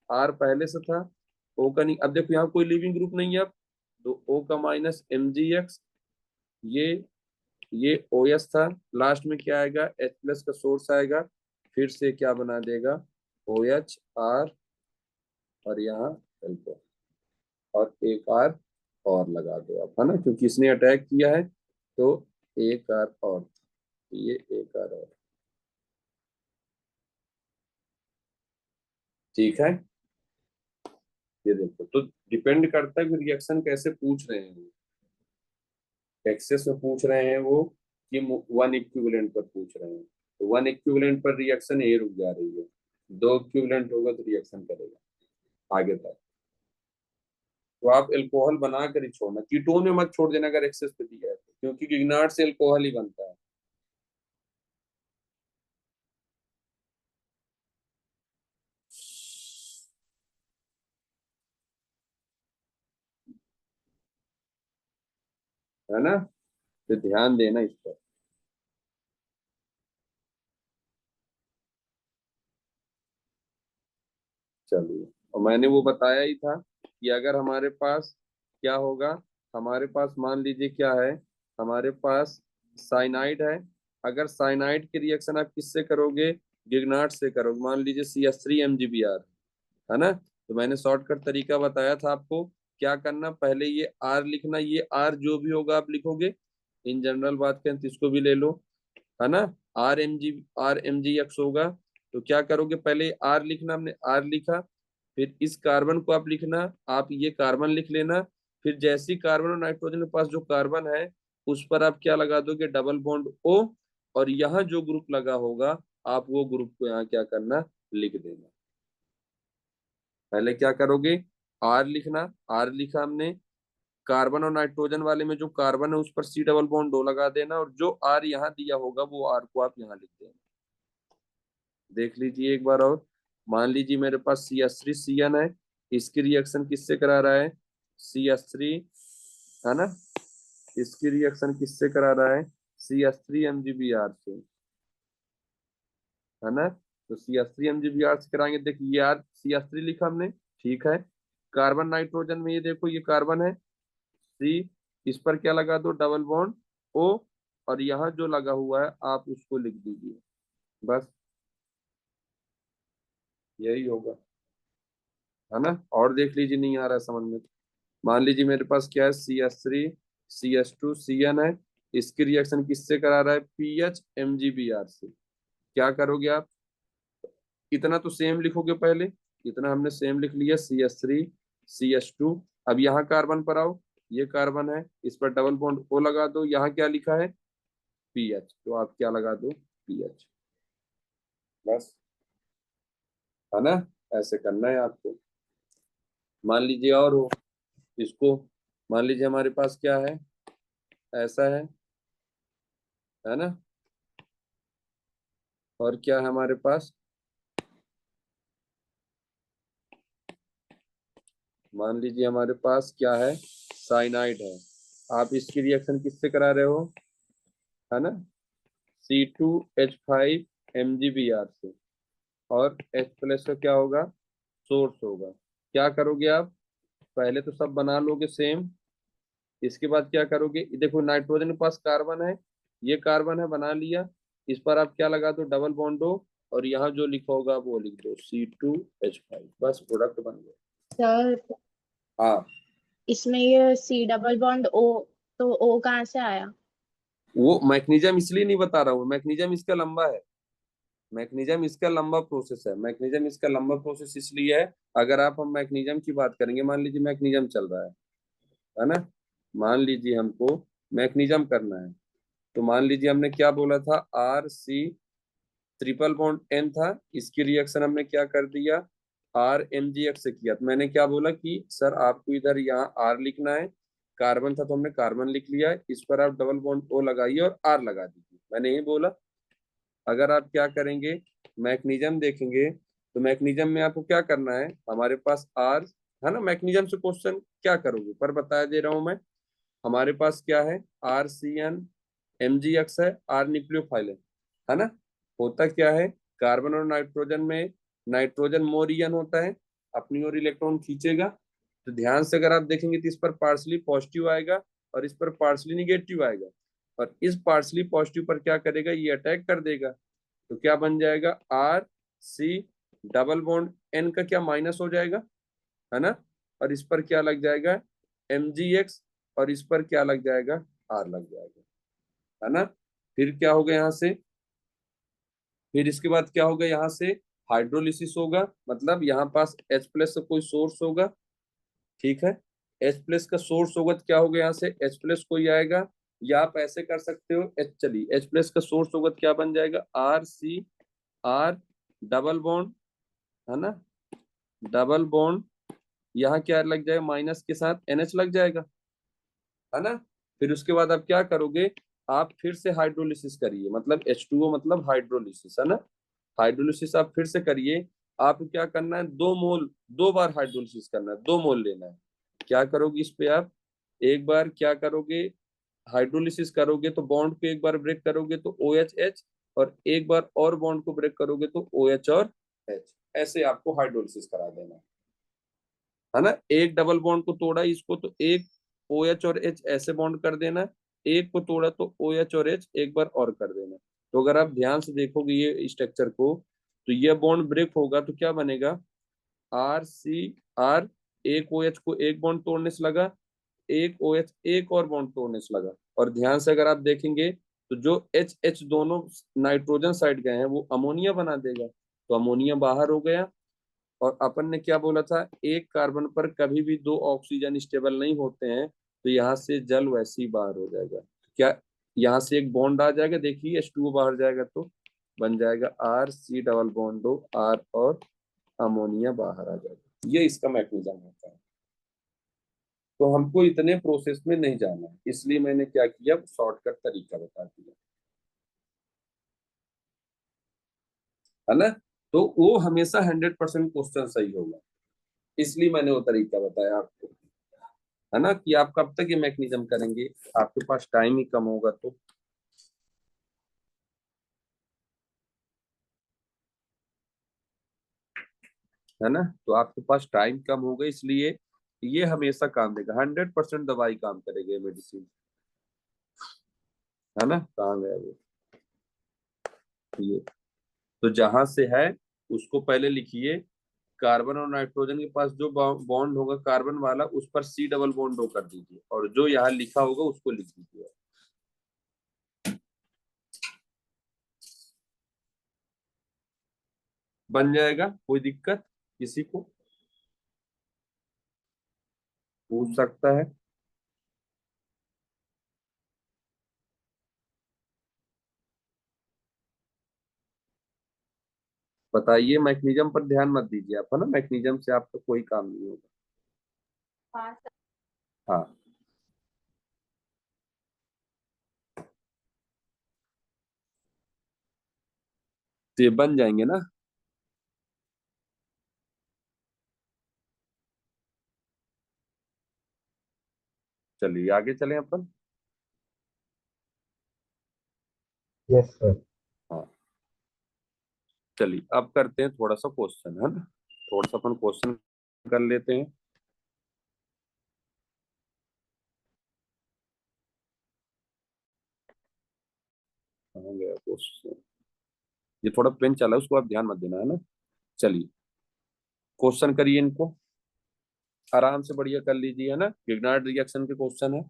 R पहले से था, O का नहीं, अब देखो यहाँ कोई लिविंग ग्रुप नहीं है, अब तो O का माइनस MgX, ये OS था, लास्ट में क्या आएगा, H प्लस का सोर्स आएगा, फिर से क्या बना देगा, OH R, और यहाँ अल्कोहल, और एक R और लगा दो आप, है ना, क्योंकि इसने अटैक किया है, तो एक R और, ये एक R और, ठीक है। ये देखो, तो डिपेंड करता है कि रिएक्शन कैसे पूछ रहे हैं, एक्सेस में पूछ रहे हैं वो, कि वन इक्विवेलेंट पर पूछ रहे हैं, तो वन इक्विवेलेंट पर रिएक्शन यही रुक जा रही है, दो इक्विवेलेंट होगा तो रिएक्शन करेगा आगे तक। तो आप एल्कोहल बना कर ही छोड़ना, कीटोन में मत छोड़ देना अगर एक्सेस पे दिया है तो, क्योंकि गिगनार्ड से एल्कोहल ही बनता है ना, तो ध्यान देना इस पर। चलिए, और मैंने वो बताया ही था कि अगर हमारे पास क्या होगा, हमारे पास मान लीजिए क्या है, हमारे पास साइनाइड है, अगर साइनाइड की रिएक्शन आप किससे करोगे, गिगनार्ड से करोगे। मान लीजिए CH3 MgBr, है ना। तो मैंने शॉर्टकट तरीका बताया था आपको, क्या करना, पहले ये R लिखना, ये R जो भी होगा आप लिखोगे, इन जनरल बात करें तो इसको भी ले लो, है ना। RMgX होगा, तो क्या करोगे, पहले R लिखना, हमने R लिखा, फिर इस कार्बन को आप लिखना, आप ये कार्बन लिख लेना, फिर जैसी कार्बन और नाइट्रोजन के पास जो कार्बन है उस पर आप क्या लगा दोगे, डबल बॉन्ड O, और यहाँ जो ग्रुप लगा होगा आप वो ग्रुप को यहाँ क्या करना, लिख देना। पहले क्या करोगे, R लिखना, R लिखा हमने, कार्बन और नाइट्रोजन वाले में जो कार्बन है उस पर C डबल बॉन्ड O लगा देना, और जो R यहाँ दिया होगा वो R को आप यहाँ लिख देना। देख लीजिए एक बार और, मान लीजिए मेरे पास CH3CN है, इसकी रिएक्शन किससे करा रहा है, CH3, है ना, इसकी रिएक्शन किससे करा रहा है, CH3MgBr से, है ना। तो CH3MgBr से कराएंगे, देखिए यार CH3 लिखा हमने, ठीक है, कार्बन नाइट्रोजन में ये देखो ये कार्बन है C, इस पर क्या लगा दो, डबल बॉन्ड O, और यहाँ जो लगा हुआ है आप उसको लिख दीजिए, बस यही होगा, है ना। और देख लीजिए नहीं आ रहा है समझ में, मान लीजिए मेरे पास क्या है, CH3CH2CN है, इसकी रिएक्शन किससे करा रहा है, PHMgBr से। क्या करोगे आप, इतना तो सेम लिखोगे पहले, इतना हमने सेम लिख लिया, CH3CH2, अब यहाँ कार्बन पर आओ, ये कार्बन है, इस पर डबल बॉन्ड O लगा दो, यहाँ क्या लिखा है, PH, तो आप क्या लगा दो, PH, बस, है ना। ऐसे करना है आपको। मान लीजिए और हो इसको, मान लीजिए हमारे पास क्या है, ऐसा है ना, और क्या है हमारे पास, मान लीजिए हमारे पास क्या है, साइनाइड है, आप इसकी रिएक्शन किससे करा रहे हो, है ना, C2H5MgBr से, और H+ का क्या होगा, सोर्स होगा। क्या करोगे आप, पहले तो सब बना लोगे सेम, इसके बाद क्या करोगे, ये देखो नाइट्रोजन के पास कार्बन है, ये कार्बन है, बना लिया, इस पर आप क्या लगा दो, डबल बॉन्ड दो, और यहाँ जो लिखा होगा वो लिख दो, C2H5, बस प्रोडक्ट बन गया। सर हाँ, इसमें ये C डबल बॉन्ड O, तो O कहाँ से आया? वो मैग्नीशियम इसलिए नहीं बता रहा हूँ, मैग्नीशियम इसका लंबा है, मैग्नीशियम इसका लंबा प्रोसेस है, मैग्नीशियम इसका लंबा प्रोसेस इसलिए है, अगर आप हम मैग्नीशियम की बात करेंगे, मान लीजिए मैग्नीशियम चल रहा है ना, मान लीजिए हमको मैग्नीशियम करना है, तो मान लीजिए हमने क्या बोला था, RC ट्रिपल बॉन्ड N था, इसकी रिएक्शन हमने क्या कर दिया, RMgX से किया, तो मैंने क्या बोला कि सर आपको इधर यहाँ R लिखना है, कार्बन था तो हमने कार्बन लिख लिया, इस पर आप डबल बॉन्ड O लगाइए और R लगा दीजिए, मैंने यही बोला। अगर आप क्या करेंगे, मैग्नीशियम देखेंगे, तो मैग्नीशियम में आपको क्या करना है, हमारे पास R है ना, मैग्नीशियम से क्वेश्चन क्या करोगे पर बता दे रहा हूं मैं, हमारे पास क्या है, RCN MgX है, R न्यूक्लियोफाइल है ना। होता क्या है, कार्बन और नाइट्रोजन में नाइट्रोजन मोर ईएन होता है, अपनी ओर इलेक्ट्रॉन खींचेगा, तो ध्यान से अगर आप देखेंगे तो इस पर पार्शली पॉजिटिव आएगा और इस पर पार्शली निगेटिव आएगा, और इस पार्शली पॉजिटिव पर क्या करेगा, ये अटैक कर देगा, तो क्या बन जाएगा, RC डबल बॉन्ड N का क्या माइनस हो जाएगा, है ना, और इस पर क्या लग जाएगा, MgX, और इस पर क्या लग जाएगा, R लग जाएगा, है ना। फिर क्या होगा यहाँ से, फिर इसके बाद क्या होगा, यहाँ से हाइड्रोलिसिस होगा, मतलब यहाँ पास H+ का कोई सोर्स होगा, ठीक है, H+ का सोर्स होगा, तो क्या होगा, यहाँ से H+ कोई आएगा, या आप ऐसे कर सकते हो, चलिए H+ का सोर्स होगा तो क्या बन जाएगा, RCR डबल बॉन्ड, है ना, डबल बॉन्ड, यहाँ क्या लग जाएगा, माइनस के साथ NH लग जाएगा, है ना। फिर उसके बाद आप क्या करोगे, आप फिर से हाइड्रोलिसिस करिए, मतलब H2O मतलब हाइड्रोलिसिस, है ना, हाइड्रोलिसिस आप फिर से करिए, आप क्या करना है, 2 मोल, 2 बार हाइड्रोलिसिस करना है, 2 मोल लेना है। क्या करोगे इस पे आप, एक बार क्या करोगे, हाइड्रोलिसिस करोगे तो बॉन्ड को एक बार ब्रेक करोगे तो OH, और एक बार और बॉन्ड को ब्रेक करोगे तो OH और H, ऐसे आपको हाइड्रोलिसिस करा देना है ना। एक डबल बॉन्ड को तोड़ा इसको तो एक OH और H ऐसे बॉन्ड कर देना, एक को तोड़ा तो OH और H एक बार और कर देना। तो अगर आप ध्यान से देखोगे ये स्ट्रक्चर को, तो ये बॉन्ड ब्रेक होगा तो क्या बनेगा, RCR, एक OH को एक बॉन्ड तोड़ने से लगा, एक OH एक और बॉन्ड तोड़ने से लगा। और ध्यान से अगर आप देखेंगे तो जो H दोनों नाइट्रोजन साइड गए हैं वो अमोनिया बना देगा, तो अमोनिया बाहर हो गया। और अपन ने क्या बोला था, एक कार्बन पर कभी भी दो ऑक्सीजन स्टेबल नहीं होते हैं, तो यहाँ से जल वैसे ही बाहर हो जाएगा। क्या यहाँ से एक बॉन्ड आ जाएगा, देखिए H2O बाहर जाएगा तो बन जाएगा RC डबल बॉन्ड दो R, और अमोनिया बाहर आ जाएगा। ये इसका मैकेनिज्म होता है। तो हमको इतने प्रोसेस में नहीं जाना है, इसलिए मैंने क्या किया, शॉर्टकट तरीका बता दिया, है ना। तो वो हमेशा 100% क्वेश्चन सही होगा, इसलिए मैंने वो तरीका बताया आपको, है ना। कि आप कब तक ये मैकेनिज्म करेंगे, आपके पास टाइम ही कम होगा तो। है ना, तो आपके पास टाइम कम होगा, इसलिए ये हमेशा काम देगा, 100% दवाई काम करेगी मेडिसिन, है ना। काम है वो ये। तो जहां से है उसको पहले लिखिए, कार्बन और नाइट्रोजन के पास जो बॉन्ड होगा कार्बन वाला, उस पर C डबल बॉन्ड O कर दीजिए, और जो यहाँ लिखा होगा उसको लिख दीजिए। बन जाएगा, कोई दिक्कत किसी को पूछ सकता है। बताइए, मैकेनिज्म पर ध्यान मत दीजिए आप, है ना, मैकेनिज्म से आपका कोई काम नहीं होगा। हाँ, तो ये बन जाएंगे ना। चलिए आगे चलें अपन। Yes sir. हाँ, चलिए अब करते हैं थोड़ा सा क्वेश्चन, है ना। थोड़ा सा अपन क्वेश्चन कर लेते हैं। कहाँ गया क्वेश्चन, ये थोड़ा पेन चला है, उसको आप ध्यान मत देना, है ना। चलिए क्वेश्चन करिए इनको, आराम से बढ़िया कर लीजिए, है ना। गिग्नार्ड रिएक्शन के क्वेश्चन है।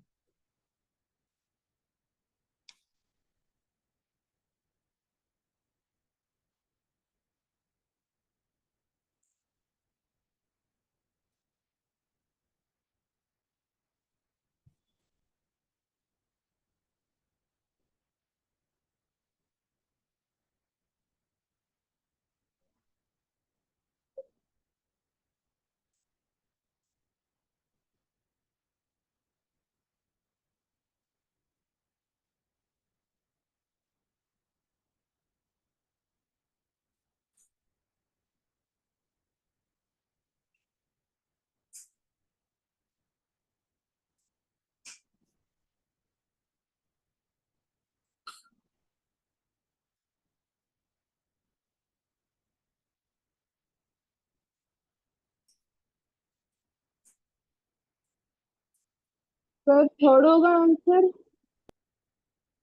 सर थर्ड होगा आंसर,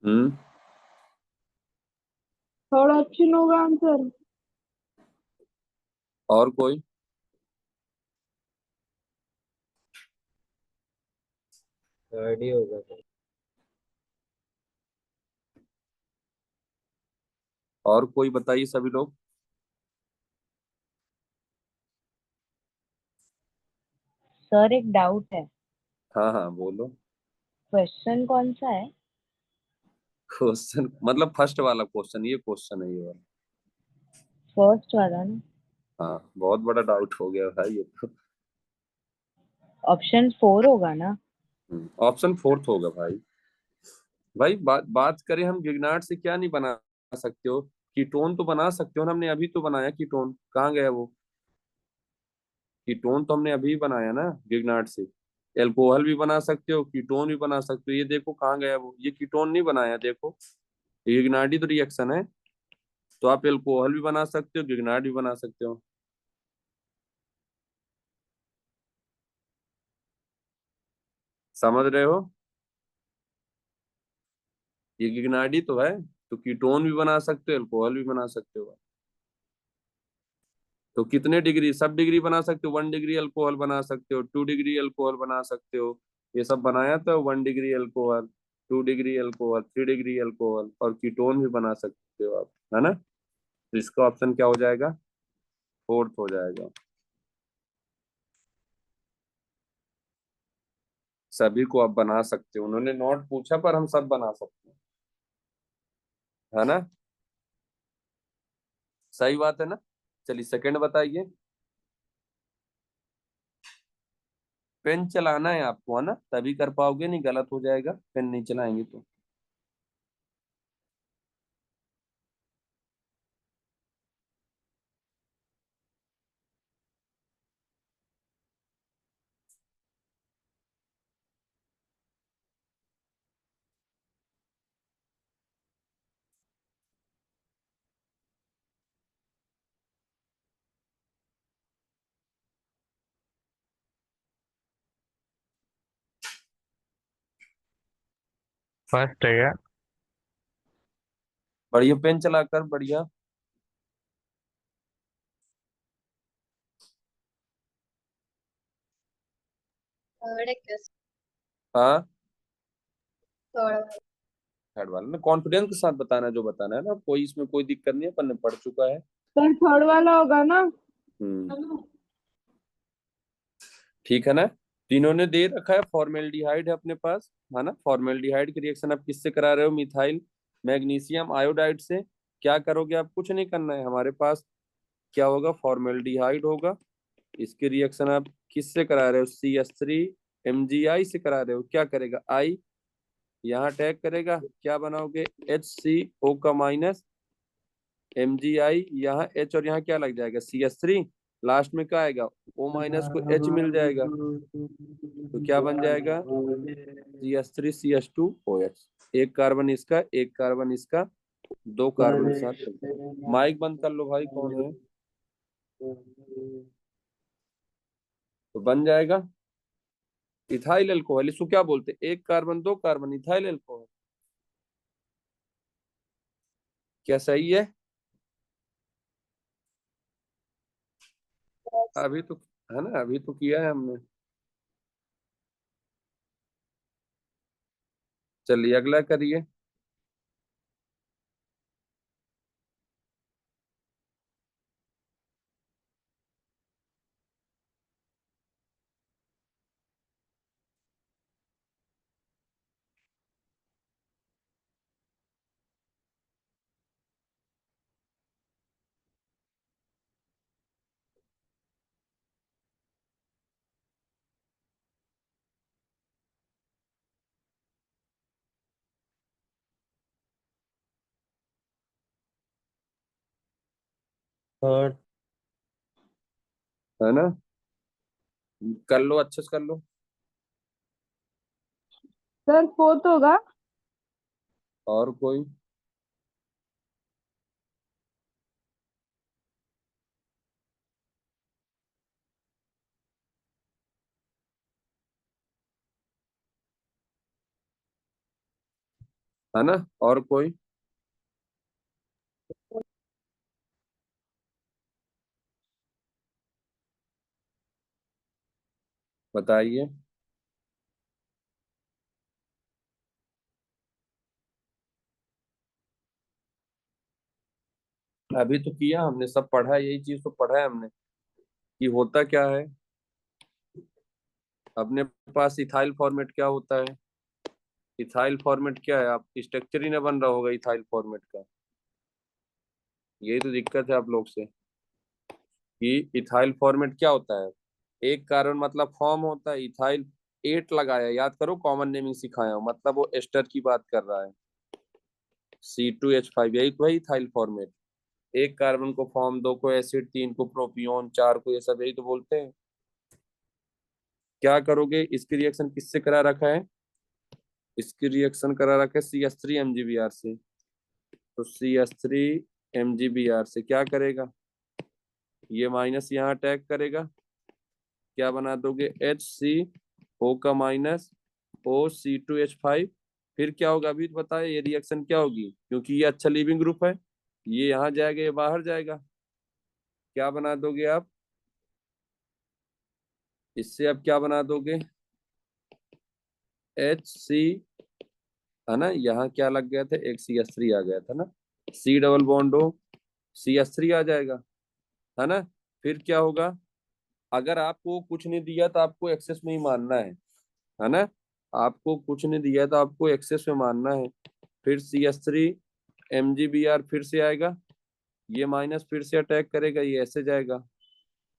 हम्म, थर्ड ऑप्शन होगा आंसर। और कोई, थर्ड ही होगा सर। और कोई बताइए सभी लोग। सर एक डाउट है, हाँ हाँ बोलो। क्वेश्चन कौन सा है? क्वेश्चन मतलब फर्स्ट वाला क्वेश्चन, ये क्वेश्चन है ये वाला। फर्स्ट वाला ना? हाँ, बहुत बड़ा डाउट हो गया भाई ये तो। ऑप्शन 4 होगा ना? ऑप्शन फोर्थ होगा भाई। भाई बात बात करें हम गिगनार्ड से, क्या नहीं बना सकते हो, कीटोन तो बना सकते हो ना, हमने अभी तो बनाया कीटोन, कहाँ गया वो। कीटोन तो हमने अभी बनाया ना गिगनार्ड से। एल्कोहल भी बना सकते हो, कीटोन भी बना सकते हो, ये देखो कहाँ गया वो, ये कीटोन नहीं बनाया देखो, ये गिग्नार्डी तो रिएक्शन है। तो आप एल्कोहल भी बना सकते हो, गिग्नार्ड भी बना सकते हो। समझ रहे हो। ये गिगनाडी तो है, तो कीटोन भी बना सकते हो, अल्कोहल भी बना सकते हो। तो कितने डिग्री, सब डिग्री बना सकते हो, 1 डिग्री अल्कोहल बना सकते हो, 2 डिग्री अल्कोहल बना सकते हो। ये सब बनाया तो 1 degree alcohol, 2 degree alcohol, 3 degree alcohol, और कीटोन भी बना सकते हो आप, है ना। तो इसका ऑप्शन क्या हो जाएगा, फोर्थ हो जाएगा। सभी को आप बना सकते हो, उन्होंने नोट पूछा पर हम सब बना सकते हैं, है ना। सही बात है ना। चलिए सेकंड बताइए। पेन चलाना है आपको, है ना, तभी कर पाओगे, नहीं गलत हो जाएगा पेन नहीं चलाएंगे तो। फर्स्ट है क्या? बढ़िया पेन चलाकर, बढ़िया। थर्ड है क्या? हाँ, थर्ड। थर्ड वाला ना, कॉन्फिडेंस के साथ बताना है जो बताना है ना, कोई इसमें कोई दिक्कत नहीं है, अपन ने पढ़ चुका है। सर थर्ड वाला होगा ना? हम्म, ठीक है ना। तीनों ने दे रखा है, फॉर्मेल्डिहाइड है अपने पास, है ना। फॉर्मेल्डिहाइड की रिएक्शन आप किससे करा रहे हो, मिथाइल मैग्नीशियम आयोडाइड से। क्या करोगे आप, कुछ नहीं करना है, हमारे पास क्या होगा, फॉर्मेल्डिहाइड होगा। इसकी रिएक्शन आप किससे करा रहे हो, CH3 MgI से करा रहे हो। क्या करेगा, आई यहाँ टैग करेगा, क्या बनाओगे, HCO का माइनस, MgI यहाँ H, और यहाँ क्या लग जाएगा, CH3। लास्ट में क्या आएगा, O माइनस को H मिल जाएगा, तो क्या बन जाएगा, CH3CH2OH। एक कार्बन इसका, एक कार्बन इसका, 2 कार्बन साथ। माइक बंद कर लो भाई, कौन है। तो बन जाएगा इथाइल अल्कोहल। इसको क्या बोलते हैं, 1 कार्बन 2 कार्बन इथाइल अल्कोहल। क्या सही है। अभी तो, है ना, अभी तो किया है हमने। चलिए अगला करिए। थर्ड। है ना, कर लो अच्छे से कर लो। सर फोर्थ होगा। और कोई, है ना, और कोई बताइए। अभी तो किया हमने, सब पढ़ा है, यही चीज तो पढ़ा है हमने कि होता क्या है। अपने पास इथाइल फॉर्मेट क्या होता है, इथाइल फॉर्मेट क्या है, आप स्ट्रक्चर ही ना बन रहा होगा इथाइल फॉर्मेट का। यही तो दिक्कत है आप लोग से, कि इथाइल फॉर्मेट क्या होता है, एक कार्बन मतलब फॉर्म होता है, इथाइल 8 लगाया, याद करो, कॉमन नेमिंग सिखाया हूं, मतलब वो एस्टर की बात कर रहा है। C2H5, यही तो है इथाइल फॉर्मेट। एक कार्बन को फॉर्म, दो को एसिड, तीन को प्रोपियोन, चार को ये सब, यही तो बोलते हैं। क्या करोगे, इसकी रिएक्शन किससे करा रखा है, इसकी रिएक्शन करा रखा है CH3 MgBr से। तो CH3 MgBr से क्या करेगा, ये माइनस यहाँ अटैक करेगा, क्या बना दोगे, HCO का माइनस, OC2H5, फिर क्या होगा अभी तो बताए, ये रिएक्शन क्या होगी, क्योंकि ये अच्छा लीविंग ग्रुप है, ये यहाँ जाएगा, ये बाहर जाएगा, क्या बना दोगे आप इससे, अब क्या बना दोगे, HC, है ना, यहाँ क्या लग गया था, एक CH3 आ गया था ना, C डबल बॉन्ड हो, CH3 आ जाएगा, है ना। फिर क्या होगा, अगर आपको कुछ नहीं दिया तो आपको एक्सेस में ही मानना है ना, आपको कुछ नहीं दिया तो आपको एक्सेस में मानना है। फिर CH3 MgBr फिर से आएगा, ये माइनस फिर से अटैक करेगा, ये ऐसे जाएगा,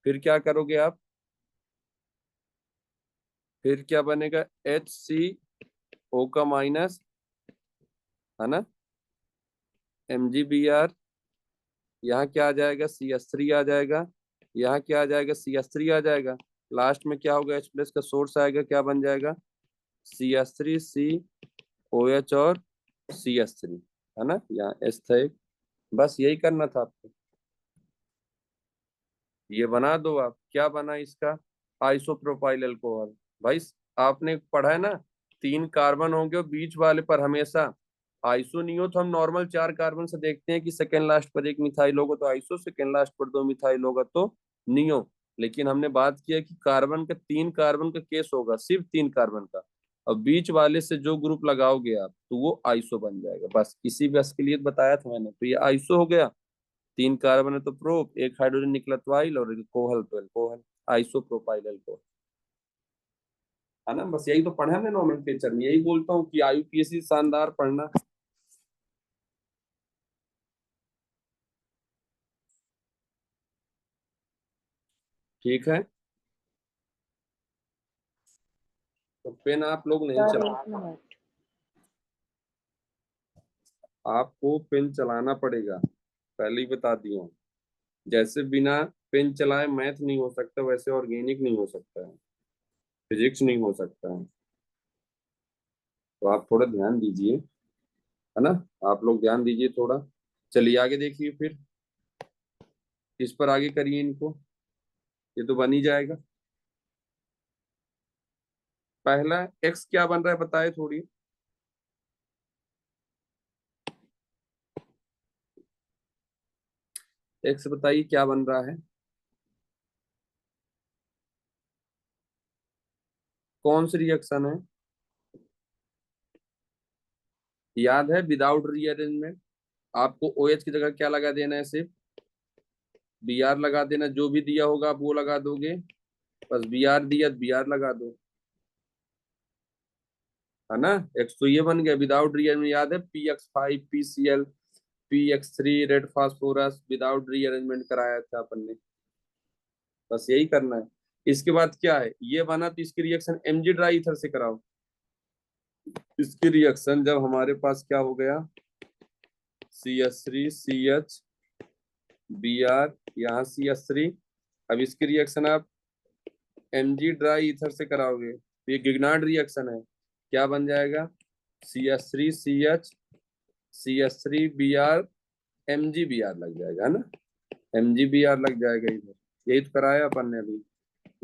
फिर क्या करोगे आप, फिर क्या बनेगा, HCO का माइनस, है ना, MgBr, यहाँ क्या आ जाएगा, CH3 आ जाएगा, यहाँ क्या आ जाएगा, CH3 आ जाएगा, लास्ट में क्या होगा, H प्लस का सोर्स आएगा, क्या बन जाएगा, CH3 COH और CH3, है ना, यहाँ H था एक, बस यही करना था आपको, ये बना दो आप, क्या बना इसका, आइसोप्रोपाइल अल्कोहल। भाई आपने पढ़ा है ना, 3 कार्बन होंगे और बीच वाले पर हमेशा आइसो नहीं हो, तो हम नॉर्मल 4 कार्बन से देखते हैं कि सेकेंड लास्ट पर एक मिथाइल होगा तो आइसो, सेकेंड लास्ट पर 2 मिथाइल होगा तो नियो। लेकिन हमने बात किया कि कार्बन का 3 कार्बन का केस होगा, सिर्फ 3 कार्बन का, और बीच वाले से जो ग्रुप लगाओगे आप तो वो आइसो बन जाएगा, बस इसी बस के लिए बताया था मैंने, तो ये आइसो हो गया, 3 कार्बन है तो प्रोप, एक हाइड्रोजन निकला तो आइल, और एक कोहल तो एल्कोहल, आइसोप्रोपाइल अल्कोहल, है ना, बस यही तो पढ़ा है नोमेनक्लेचर में, यही बोलता हूँ कि IUPAC शानदार पढ़ना। ठीक है, तो पेन आप लोग नहीं सर चला, एक मिनट, आपको पेन चलाना पड़ेगा, पहले ही बता दिया हूँ। जैसे बिना पेन चलाए मैथ नहीं हो सकता, वैसे ऑर्गेनिक नहीं हो सकता है, फिजिक्स नहीं हो सकता है, तो आप थोड़ा ध्यान दीजिए, है ना, आप लोग ध्यान दीजिए थोड़ा। चलिए आगे देखिए, फिर इस पर आगे करिए इनको, ये तो बन ही जाएगा। पहला एक्स क्या बन रहा है बताए थोड़ी, एक्स बताइए क्या बन रहा है, कौन सी रिएक्शन है, याद है, विदाउट रीअरेंजमेंट, आपको OH की जगह क्या लगा देना है, सिर्फ Br लगा देना, जो भी दिया होगा आप वो लगा दोगे, बस Br दिया तो Br लगा दो, है ना। एक्स तो ये बन गया विदाउट रीअरेंजमेंट, याद है, PX5 PCl PX3 red phosphorus without rearrangement कराया था अपन ने, बस यही करना है। इसके बाद क्या है, ये बना तो इसकी रिएक्शन Mg ड्राई ईथर से कराओ, इसकी रिएक्शन जब हमारे पास क्या हो गया, CH3 CH Br, यहाँ CH3, अब इसकी रिएक्शन आप Mg ड्राई ईथर से कराओगे तो ये गिगनार्ड रिएक्शन है, क्या बन जाएगा, CH3 CH CH3 Br MgBr लग जाएगा, है ना, MgBr लग जाएगा इधर, यही तो कराया अपन ने अभी,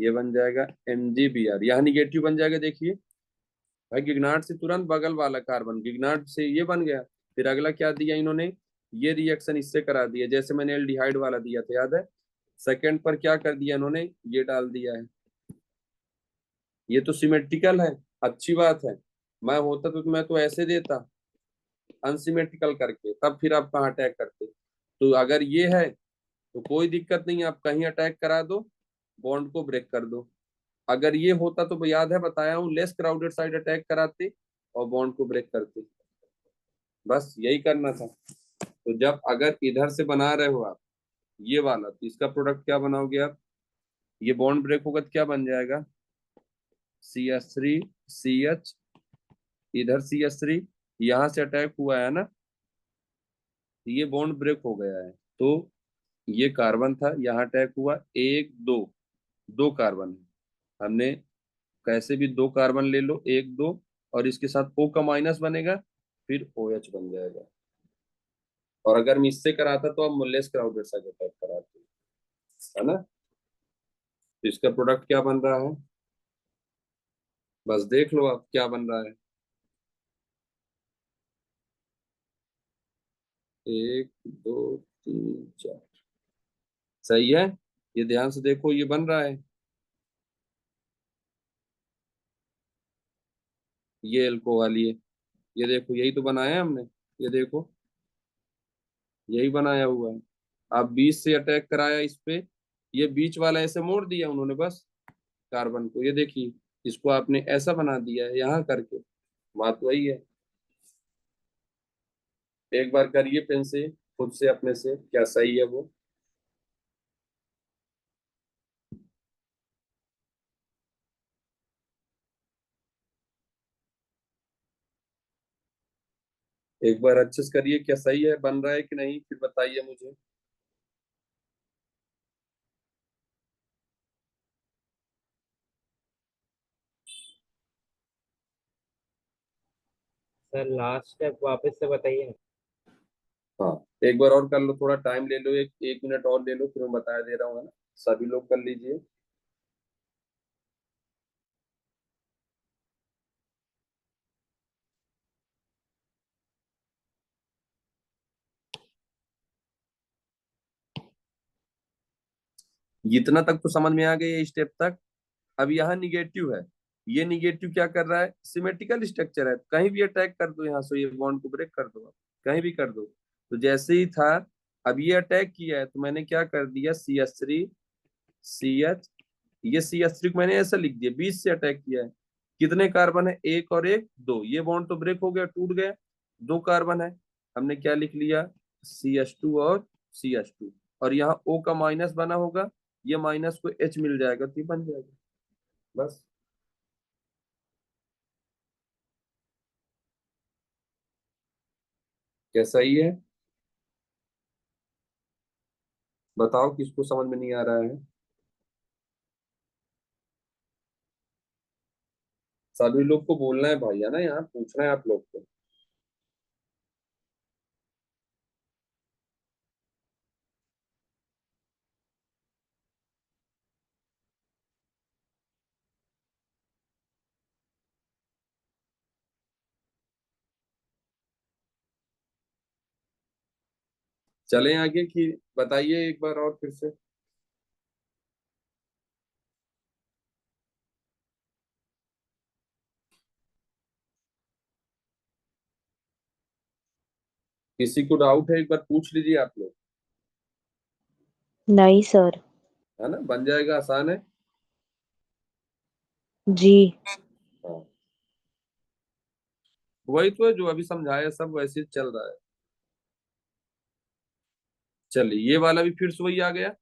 ये बन जाएगा MgBr, यहाँ निगेटिव बन जाएगा, देखिए भाई गिगनार्ड से तुरंत बगल वाला कार्बन, गिगनार्ड से ये बन गया, फिर अगला क्या दिया इन्होंने, ये रिएक्शन इससे करा दिया, जैसे मैंने एल्डिहाइड वाला दिया था याद है, सेकंड पर क्या कर दिया इन्होंने, ये डाल दिया है, ये तो सिमेट्रिकल है, अच्छी बात है, मैं होता तो मैं तो ऐसे देता अनसिमेट्रिकल करके, तब फिर आप कहाँ अटैक करते, तो अगर ये है तो कोई दिक्कत नहीं, आप कहीं अटैक करा दो, बॉन्ड को ब्रेक कर दो, अगर ये होता तो याद है बताया हूँ, लेस क्राउडेड साइड अटैक कराते और बॉन्ड को ब्रेक करते, बस यही करना था। तो जब अगर इधर से बना रहे हो आप ये वाला, तो इसका प्रोडक्ट क्या बनाओगे आप, ये बॉन्ड ब्रेक होगा तो क्या बन जाएगा, CH3 CH, इधर CH3, यहाँ से अटैक हुआ है ना, ये बॉन्ड ब्रेक हो गया है, तो ये कार्बन था, यहाँ अटैक हुआ, एक दो, दो कार्बन है, हमने कैसे भी 2 कार्बन ले लो, एक दो, और इसके साथ O का माइनस बनेगा, फिर OH बन जाएगा, और अगर मैं इससे कराता तो अब लेस क्राउडेड साइड अटैक कराते, है ना, तो इसका प्रोडक्ट क्या बन रहा है, बस देख लो आप क्या बन रहा है, 1 2 3 4 सही है। ये ध्यान से देखो, ये बन रहा है, ये अल्कोहल, ये देखो, यही तो बनाया है हमने, ये देखो, यही बनाया हुआ है। अब बीच से अटैक कराया इस पे, ये बीच वाला ऐसे मोड़ दिया उन्होंने बस कार्बन को, ये देखिए, इसको आपने ऐसा बना दिया है यहाँ करके। बात वही है। एक बार करिए पेन से, खुद से, अपने से, क्या सही है वो। एक बार अच्छे से करिए, क्या सही है, बन रहा है कि नहीं, फिर बताइए मुझे। सर लास्ट स्टेप वापस से बताइए। हाँ, एक बार और कर लो, थोड़ा टाइम ले लो, एक मिनट और ले लो, फिर मैं बता दे रहा हूँ, है ना। सभी लोग कर लीजिए। इतना तक तो समझ में आ गया, ये स्टेप तक। अब यहाँ निगेटिव है, ये निगेटिव क्या कर रहा है, सिमेट्रिकल स्ट्रक्चर है, कहीं भी अटैक कर दो यहाँ से, ये बॉन्ड को ब्रेक कर दो आप, कहीं भी कर दो। तो जैसे ही था, अब ये अटैक किया है, तो मैंने क्या कर दिया, CH3 CH, ये CH3 को मैंने ऐसा लिख दिया, बीच से अटैक किया है। कितने कार्बन है, एक और एक, दो, ये बॉन्ड तो ब्रेक हो गया, टूट गया, दो कार्बन है। हमने क्या लिख लिया, CH2 और CH2, और यहाँ O का माइनस बना होगा, ये माइनस को H मिल जाएगा, तो ये बन जाएगा बस। कैसा ही है, बताओ किसको समझ में नहीं आ रहा है। सभी लोग को बोलना है भाई, है ना, यहाँ पूछना है आप लोग को। चलें आगे कि बताइए एक बार और फिर से। किसी को डाउट है, एक बार पूछ लीजिए आप लोग, नहीं सर। है ना, बन जाएगा, आसान है। जी। हाँ, वही तो है, जो अभी समझाया सब वैसे ही चल रहा है। चलिए, ये वाला भी फिर से वही आ गया।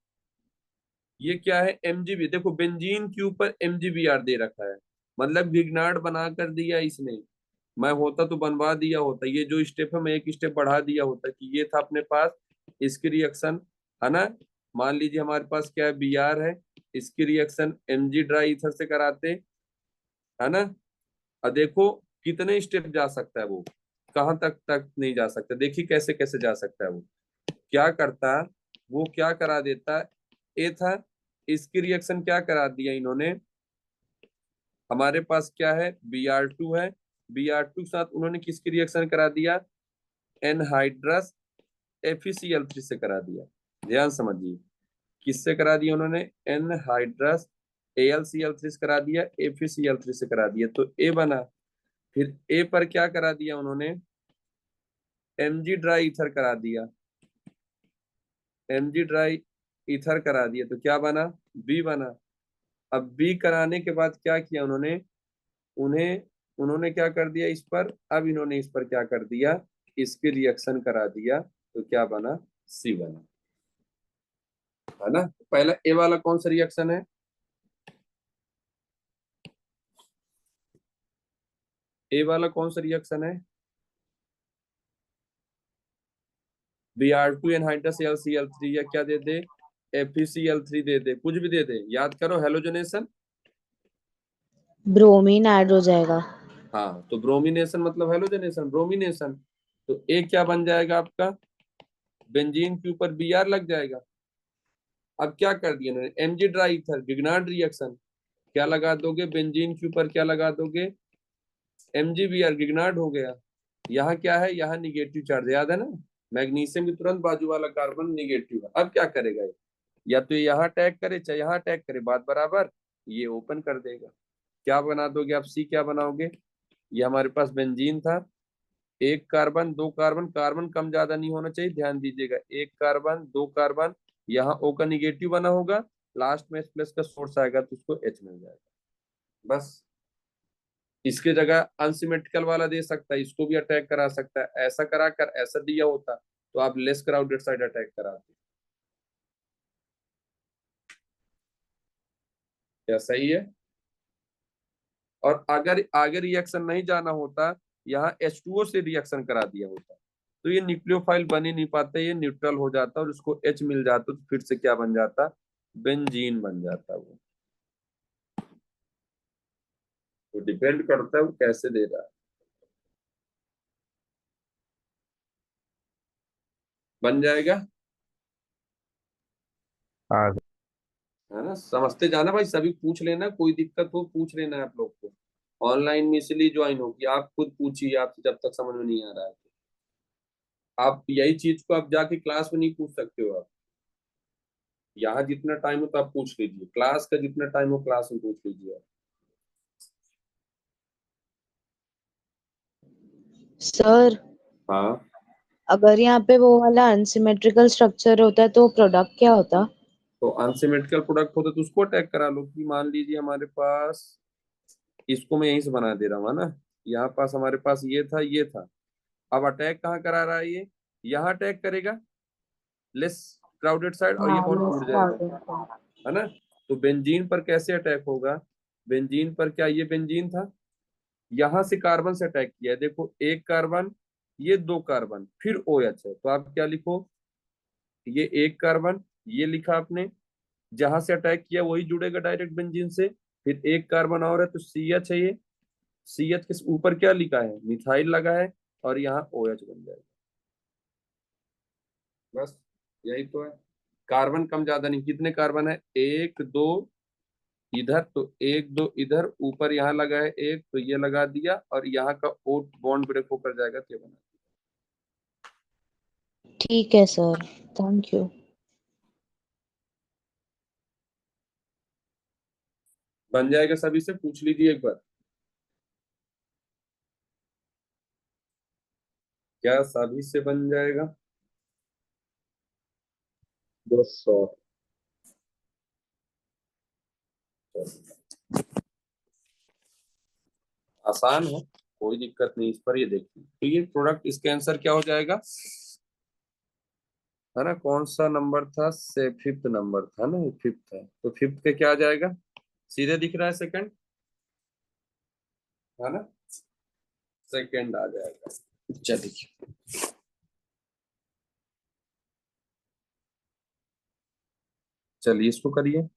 ये क्या है, MgB, देखो बेंजीन के ऊपर MgBr दे रखा है, मतलब विग्नार्ड बना कर दिया इसने। मैं होता तो बनवा दिया होता, ये जो स्टेप है मैं एक स्टेप बढ़ा दिया होता, कि ये था अपने पास, इसकी रिएक्शन, है ना। मान लीजिए हमारे पास क्या है, Br है, इसकी रिएक्शन Mg ड्राई ईथर से कराते, है ना। और देखो कितने स्टेप जा सकता है वो, कहाँ तक तक नहीं जा सकता, देखिए कैसे कैसे जा सकता है वो। क्या करता, वो क्या करा देता, ए था, इसकी रिएक्शन क्या करा दिया इन्होंने, हमारे पास क्या है, Br2 है, Br2 के साथ उन्होंने किसकी रिएक्शन करा दिया, एनहाइड्रस FeCl3 से करा दिया। ध्यान समझिए, किससे करा दिया उन्होंने, एनहाइड्रस AlCl3 से करा दिया, FeCl3 से करा दिया, तो ए बना। फिर ए पर क्या करा दिया उन्होंने, Mg ड्राई ईथर करा दिया, Mg ड्राई ईथर करा दिया, तो क्या बना, बी बना। अब बी कराने के बाद क्या किया उन्होंने, उन्हें उन्होंने क्या कर दिया इस पर, अब इन्होंने इस पर क्या कर दिया, इसके रिएक्शन करा दिया, तो क्या बना, सी बना, है ना। पहला ए वाला कौन सा रिएक्शन है, ए वाला कौन सा रिएक्शन है, Br2 एनहाइड्रस AlCl3, या क्या दे दे, FeCl3 दे दे, कुछ भी दे दे, याद करो हेलोजनेशन। ब्रोमीन ऐड हो जाएगा। हाँ, तो ब्रोमिनेशन मतलब हेलोजनेशन, ब्रोमिनेशन। तो ए क्या बन जाएगा आपका, बेंजीन के ऊपर Br लग जाएगा। अब क्या कर दिया इन्होंने, Mg ड्राई ईथर, विग्नार्ड रिएक्शन, क्या लगा दोगे, बेंजीन के ऊपर क्या लगा दोगे, MgBr, विग्नार्ड हो गया। यहाँ क्या है, यहाँ निगेटिव चार्ज, याद है ना, मैग्नीशियम की तुरंत बाजू वाला कार्बन निगेटिव है। अब क्या करेगा ये, या तो यहाँ अटैक करे चाहे यहाँ अटैक करे, बात बराबर, ये ओपन कर देगा। क्या बना दोगे आप, सी क्या बनाओगे, ये हमारे पास बेंजीन था, एक कार्बन दो कार्बन, कार्बन कम ज्यादा नहीं होना चाहिए, ध्यान दीजिएगा, एक कार्बन दो कार्बन, यहाँ O का निगेटिव बना होगा, लास्ट में H+ का सोर्स आएगा तो उसको H मिल जाएगा। बस इसके जगह अनसिमेट्रिकल वाला दे सकता है, इसको भी अटैक करा सकता है, ऐसा करा कर ऐसा दिया होता तो आप लेस क्राउडेड साइड अटैक कराते। क्या सही है? और अगर आगे रिएक्शन नहीं जाना होता, यहाँ H2O से रिएक्शन करा दिया होता तो ये न्यूक्लियोफाइल बन ही नहीं पाता, ये न्यूट्रल हो जाता और उसको H मिल जाता तो फिर से क्या बन जाता, बेंजीन बन जाता। वो तो डिपेंड करता है वो कैसे दे रहा है। बन जाएगा, हाँ है ना? समझते जाना भाई, सभी पूछ लेना, कोई दिक्कत हो पूछ लेना आप लोग को। ऑनलाइन में इसलिए ज्वाइन होगी, आप खुद पूछिए, आपसे जब तक समझ में नहीं आ रहा है तो। आप यही चीज को आप जाके क्लास में नहीं पूछ सकते हो, आप यहाँ जितना टाइम हो तो आप पूछ लीजिए, क्लास का जितना टाइम हो क्लास में पूछ लीजिए आप। सर हाँ, अगर यहाँ पे वो वाला अनसिमेट्रिकल स्ट्रक्चर होता है तो प्रोडक्ट क्या होता? तो अनसिमेट्रिकल प्रोडक्ट होता तो उसको अटैक करा लो, कि मान लीजिए हमारे पास, इसको मैं यहीं से बना दे रहा हूँ, है ना, यहाँ पास हमारे पास ये था, अब अटैक कहाँ करा रहा है ये, यहाँ अटैक करेगा लेस क्राउडेड साइड और ये हाँ बॉन्ड लेस टूट जाएगा, क्राउडेड। है ना। तो बेंजीन पर कैसे अटैक होगा, बेंजीन पर क्या, ये बेंजीन था, यहां से कार्बन से अटैक किया है, देखो एक कार्बन, ये दो कार्बन, फिर OH है, तो आप क्या लिखो, ये एक कार्बन, ये लिखा आपने, जहां से अटैक किया वही जुड़ेगा डायरेक्ट बेंजीन से, फिर एक कार्बन और है तो CH है, ये CH के ऊपर क्या लिखा है, मिथाइल लगा है, और यहाँ OH बन जाएगा। बस यही तो है, कार्बन कम ज्यादा नहीं, कितने कार्बन है, एक दो इधर, तो एक दो इधर, ऊपर यहाँ लगा है एक तो ये लगा दिया, और यहाँ का O बॉन्ड ब्रेक होकर जाएगा तो ये बना। ठीक है सर, थैंक यू। बन जाएगा, सभी से पूछ लीजिए एक बार, क्या सभी से बन जाएगा? 200। आसान है, कोई दिक्कत नहीं इस पर, ये देखिए, तो ये प्रोडक्ट, इसका आंसर क्या हो जाएगा, है ना, कौन सा नंबर था, से फिफ्थ नंबर था ना, फिफ्थ है, तो फिफ्थ पे क्या आ जाएगा, सीधे दिख रहा है सेकंड, है ना, सेकंड आ जाएगा। चलिए चलिए इसको करिए।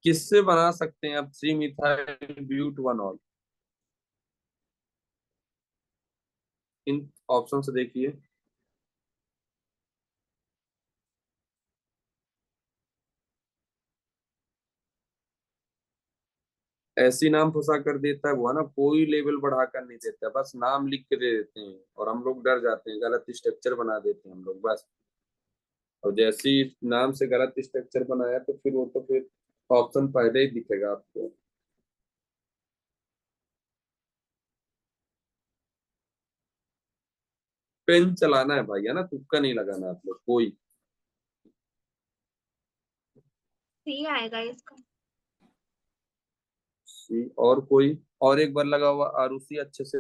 किससे बना सकते हैं आप 3 मिथाइल ब्यूट 1 ऑल, इन ऑप्शन से देखिए। ऐसी नाम फंसा कर देता है वो, है ना, कोई लेवल बढ़ा कर नहीं देता, बस नाम लिख के दे देते हैं और हम लोग डर जाते हैं, गलत स्ट्रक्चर बना देते हैं हम लोग बस। और जैसे ही नाम से गलत स्ट्रक्चर बनाया तो फिर वो तो फिर ऑप्शन पहले ही दिखेगा आपको। पेन चलाना है भाई, है ना, तुक्का नहीं लगाना आप लोग कोई। सी आएगा इसका। और कोई, और एक बार लगा हुआ आरुषि अच्छे से।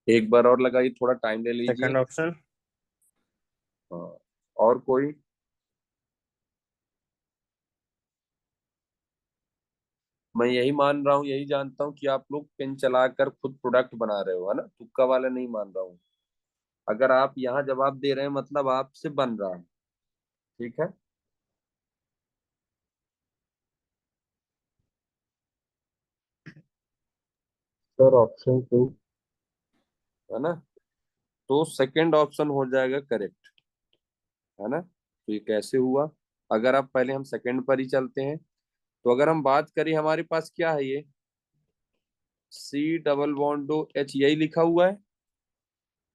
एक बार और लगाइए, थोड़ा टाइम ले लीजिए। Second option. हाँ, और कोई, मैं यही मान रहा हूँ, यही जानता हूँ कि आप लोग पेन चलाकर खुद प्रोडक्ट बना रहे हो, है ना, तुक्का वाला नहीं मान रहा हूँ। अगर आप यहाँ जवाब दे रहे हैं मतलब आपसे बन रहा है, ठीक है। सर ऑप्शन 2, है ना, तो सेकंड ऑप्शन हो जाएगा करेक्ट, है ना। तो ये कैसे हुआ, अगर आप पहले हम सेकंड पर ही चलते हैं, तो अगर हम बात करें हमारे पास क्या है, ये C double bond O H यही लिखा हुआ है,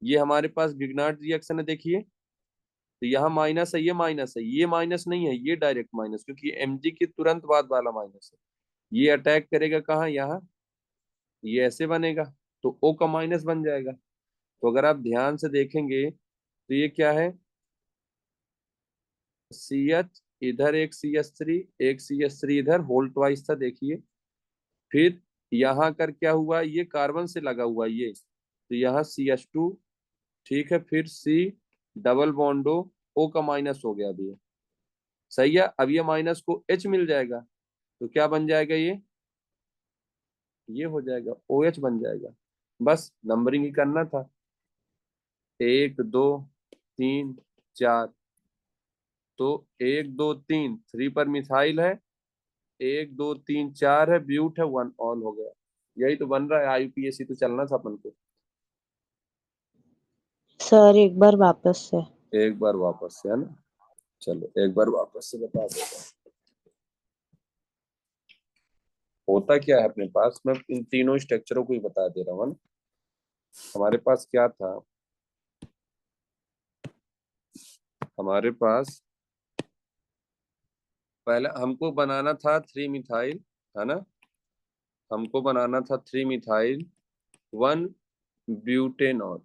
ये हमारे पास गिग्नार्ड रिएक्शन है, देखिए। तो यहाँ माइनस है, ये माइनस नहीं है, ये डायरेक्ट माइनस, क्योंकि mg के तुरंत बाद वाला माइनस है। ये अटैक करेगा कहाँ, यहाँ, ये ऐसे बनेगा, तो O का माइनस बन जाएगा। तो अगर आप ध्यान से देखेंगे तो ये क्या है, CH इधर एक CH3, एक CH3 इधर, होल ट्वाइस था, देखिए। फिर यहाँ कर क्या हुआ, ये कार्बन से लगा हुआ ये, तो यहाँ CH2, ठीक है, फिर C डबल बॉन्ड O का माइनस हो गया अभी, सही है। अब ये माइनस को H मिल जाएगा, तो क्या बन जाएगा, ये हो जाएगा OH बन जाएगा। बस नंबरिंग ही करना था, 1 2 3 4, तो 1 2 3 3 पर मिथाइल है, 1 2 3 4 है, ब्यूट है, 1 ऑल हो गया। यही तो बन रहा है, IUPAC तो चलना था अपन को। सर एक बार वापस से। एक बार वापस से, है ना, चलो एक बार वापस से बता देता हूँ। होता क्या है अपने पास, मैं इन तीनों स्ट्रक्चरों को ही बता दे रहा हूँ, है ना। हमारे पास क्या था, हमारे पास पहले हमको बनाना था 3 मिथाइल, है ना, हमको बनाना था 3 मिथाइल 1 ब्यूटेनॉल,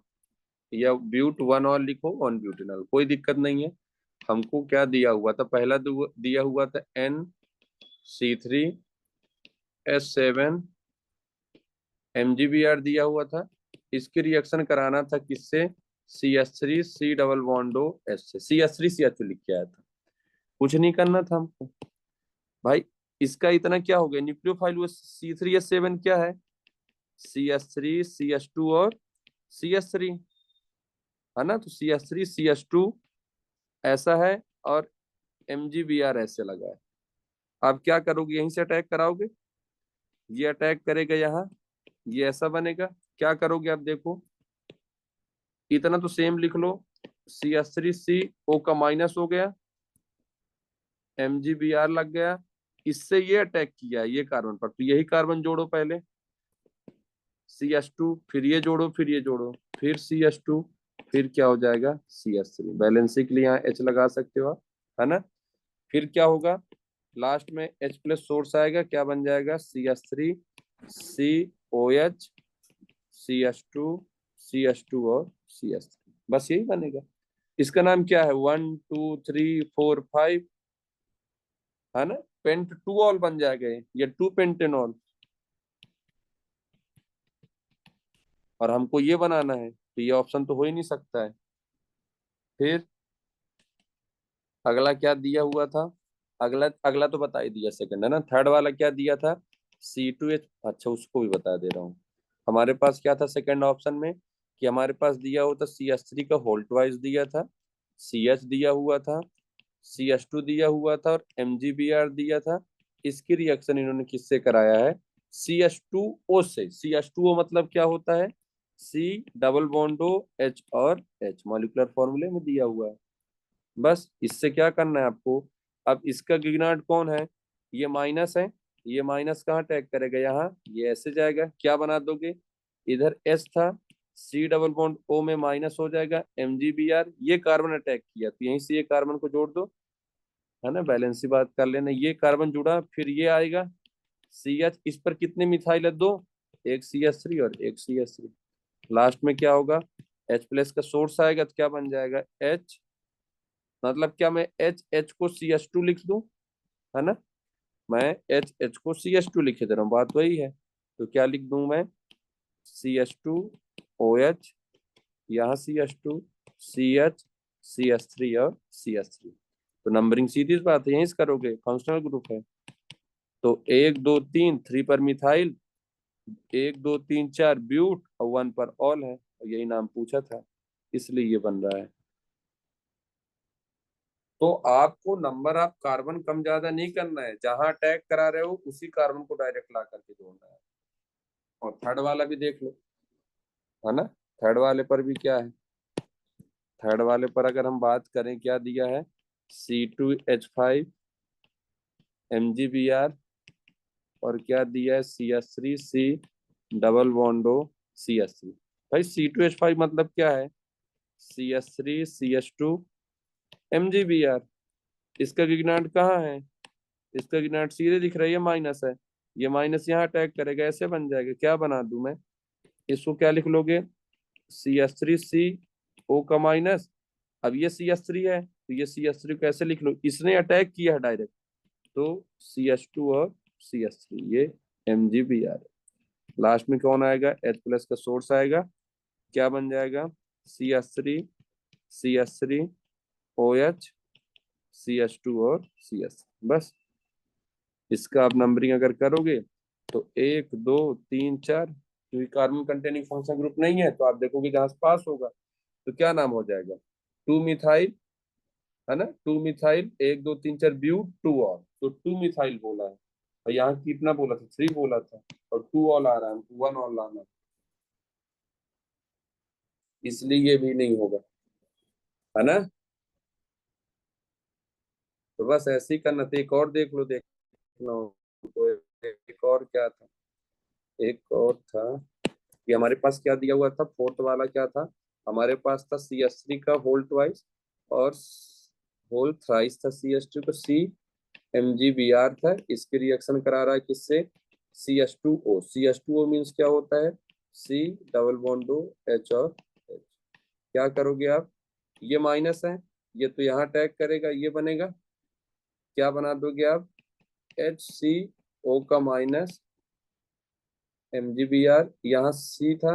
या ब्यूट 1 ऑल लिखो, 1 ब्यूटेनॉल, कोई दिक्कत नहीं है। हमको क्या दिया हुआ था, पहला दिया हुआ था NC3S7 MgBr दिया हुआ था। इसकी रिएक्शन कराना था किससे, CH3 C double bond O H से, CH3 CH2 लिख के आया था, कुछ नहीं करना था हमको भाई। इसका इतना क्या हो गया, न्यूक्लियोफाइल वो C3S7 क्या है, CH3 CH2 और CH3, है ना। तो CH3 CH2 ऐसा है, और MgBr ऐसे लगा है। आप क्या करोगे, यहीं से अटैक कराओगे, ये अटैक करेगा यहाँ, ये ऐसा बनेगा। क्या करोगे आप देखो, इतना तो सेम लिख लो, CH3 CO का माइनस हो गया, MgBr लग गया, इससे ये अटैक किया ये कार्बन पर, तो यही कार्बन जोड़ो पहले, CH2, फिर ये जोड़ो, फिर ये जोड़ो, फिर CH2, फिर क्या हो जाएगा CH3, बैलेंसिंग के लिए यहाँ H लगा सकते हो आप, है ना। फिर क्या होगा, लास्ट में H प्लस सोर्स आएगा, क्या बन जाएगा, CH3 COH CH2 CH2 और CH3, बस यही बनेगा। इसका नाम क्या है, 1 2 3 4 5, है ना, पेंट 2 ऑल बन जाएगा ये 2 पेंटेनॉल। और हमको ये बनाना है, तो ये ऑप्शन तो हो ही नहीं सकता है। फिर अगला क्या दिया हुआ था, अगला अगला तो बता ही दिया, सेकंड, है ना। थर्ड वाला क्या दिया था, C2H, अच्छा उसको भी बता दे रहा हूँ। हमारे पास क्या था सेकंड ऑप्शन में, कि हमारे पास दिया हुआ था CH3 का होल ट्वाइस दिया था, CH दिया हुआ था, CH2 दिया हुआ था, और MgBr दिया था। इसकी रिएक्शन इन्होंने किससे कराया है, CH2O से। CH2O मतलब क्या होता है, C double bond O H और H, मॉलिक्यूलर फॉर्मूले में दिया हुआ है। बस इससे क्या करना है आपको, अब इसका गिग्नार्ड कौन है, ये माइनस है, ये माइनस कहाँ अटैक करेगा, यहाँ, ये ऐसे जाएगा, क्या बना दोगे, इधर S था, C डबल बॉन्ड O में माइनस हो जाएगा, MgBr, ये कार्बन अटैक किया, तो यहीं से ये कार्बन को जोड़ दो, है ना, बैलेंस ही बात कर लेना। ये कार्बन जुड़ा, फिर ये आएगा CH, इस पर कितने मिथाइल है, 2, एक CH3 और एक CH3, लास्ट में क्या होगा, H प्लस का सोर्स आएगा, तो क्या बन जाएगा H, मतलब क्या, मैं H को CH2 लिख दूं, है ना, मैं H को CH2 लिखे दे रहा हूँ, बात वही है। तो क्या लिख दूं मैं, CH2 OH, यहाँ CH2 CH CH3 और CH3, तो नंबरिंग सीधी सी बात है, यहीं से करोगे, फंक्शनल ग्रुप है। तो 1 2 3 3 पर मिथाइल, 1 2 3 4 ब्यूट और 1 पर ऑल है, और यही नाम पूछा था, इसलिए ये बन रहा है। तो आपको नंबर ऑफ कार्बन कम ज्यादा नहीं करना है, जहां अटैक करा रहे हो उसी कार्बन को डायरेक्ट ला करके जोड़ना है। और थर्ड वाला भी देख लो, है ना। थर्ड वाले पर भी क्या है, थर्ड वाले पर अगर हम बात करें, क्या दिया है, C2H5 MgBr, और क्या दिया है, CH3C डबल बॉन्डो CH3। भाई C2H5 मतलब क्या है, CH3CH2 MgBr। इसका गिगनाट कहाँ है, इसका गिगनाट सीधे दिख रही है, माइनस है, ये माइनस यहाँ अटैक करेगा, ऐसे बन जाएगा। क्या बना दूं मैं इसको, क्या लिख लोगे, CH3CO का माइनस, अब ये CH3 है तो ये CH3 को कैसे लिख लो, इसने अटैक किया है डायरेक्ट, तो CH2 और CH3, ये MgBr। लास्ट में कौन आएगा, H+ का सोर्स आएगा, क्या बन जाएगा, CH3 CH3 OH CH2 और CH। बस इसका आप नंबरिंग अगर करोगे तो 1 2 3 4, क्योंकि कार्बन कंटेनिंग फंक्शन ग्रुप नहीं है तो आप देखोगे जहां से पास होगा तो क्या नाम हो जाएगा, 2 मिथाइल, है ना, 2 मिथाइल, 1 2 3 4 ब्यूट 2 ऑल, तो 2 मिथाइल बोला है, और यहाँ कितना बोला था, 3 बोला था, और 2 ऑल आ रहा है, 1 ऑल लाना है, इसलिए ये भी नहीं होगा, है ना। तो बस ऐसे ही करना था। एक और देख लो, देखना हो तो, एक और क्या था, एक और था कि हमारे पास क्या दिया हुआ था, फोर्थ वाला क्या था, हमारे पास था CH3 का होल ट्वाइस और होल थ्राइस था CH2 का, CMgBr था, इसके रिएक्शन करा रहा है किससे, CH2O। CH2O मीन्स क्या होता है, C डबल बॉन्ड दो H और H। क्या करोगे आप, ये माइनस है, ये तो यहाँ अटैक करेगा, ये बनेगा, क्या बना दोगे आप, HCO का माइनस MgBr, यहाँ C था,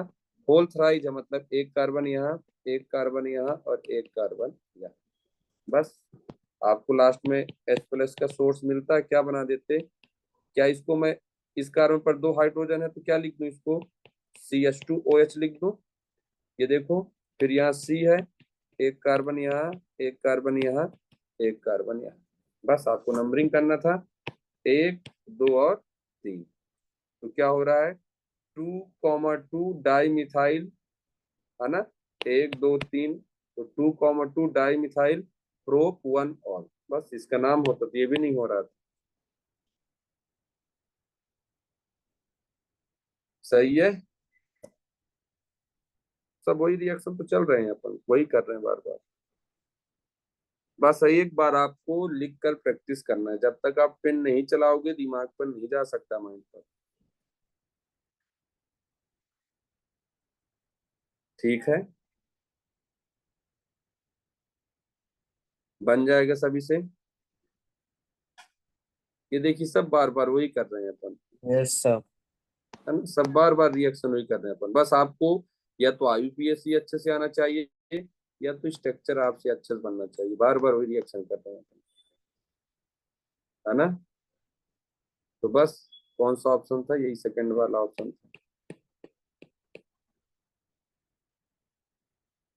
होल थ्राइज है, मतलब एक कार्बन यहाँ, एक कार्बन यहाँ और एक कार्बन यहाँ। बस आपको लास्ट में H+ का सोर्स मिलता है, क्या बना देते, क्या इसको मैं, इस कार्बन पर 2 हाइड्रोजन है तो क्या लिख दूं इसको, CH2OH लिख दूं, ये देखो, फिर यहाँ C है, एक कार्बन यहाँ, एक कार्बन यहाँ, एक कार्बन यहाँ। बस आपको नंबरिंग करना था, 1 2 और 3। तो क्या हो रहा है, 2,2 डाई मिथाइल, है ना, 1 2 3, तो 2,2 डाई मिथाइल प्रोप 1 ऑल। बस इसका नाम होता तो ये भी नहीं हो रहा था। सही है, सब वही रिएक्शन तो चल रहे हैं, अपन वही कर रहे हैं बार बार। बस एक बार आपको लिख कर प्रैक्टिस करना है, जब तक आप पेन नहीं चलाओगे दिमाग पर नहीं जा सकता, माइंड पर। ठीक है, बन जाएगा सभी से। ये देखिए सब बार बार वही कर रहे हैं अपन, यस सर। है ना, सब बार बार रिएक्शन वही कर रहे हैं अपन। बस आपको या तो IUPAC अच्छे से आना चाहिए, या तो स्ट्रक्चर आपसे अच्छे से बनना चाहिए, बार बार वही रिएक्शन कर रहे हैं अपन, है ना। तो बस कौन सा ऑप्शन था, यही सेकंड वाला ऑप्शन था।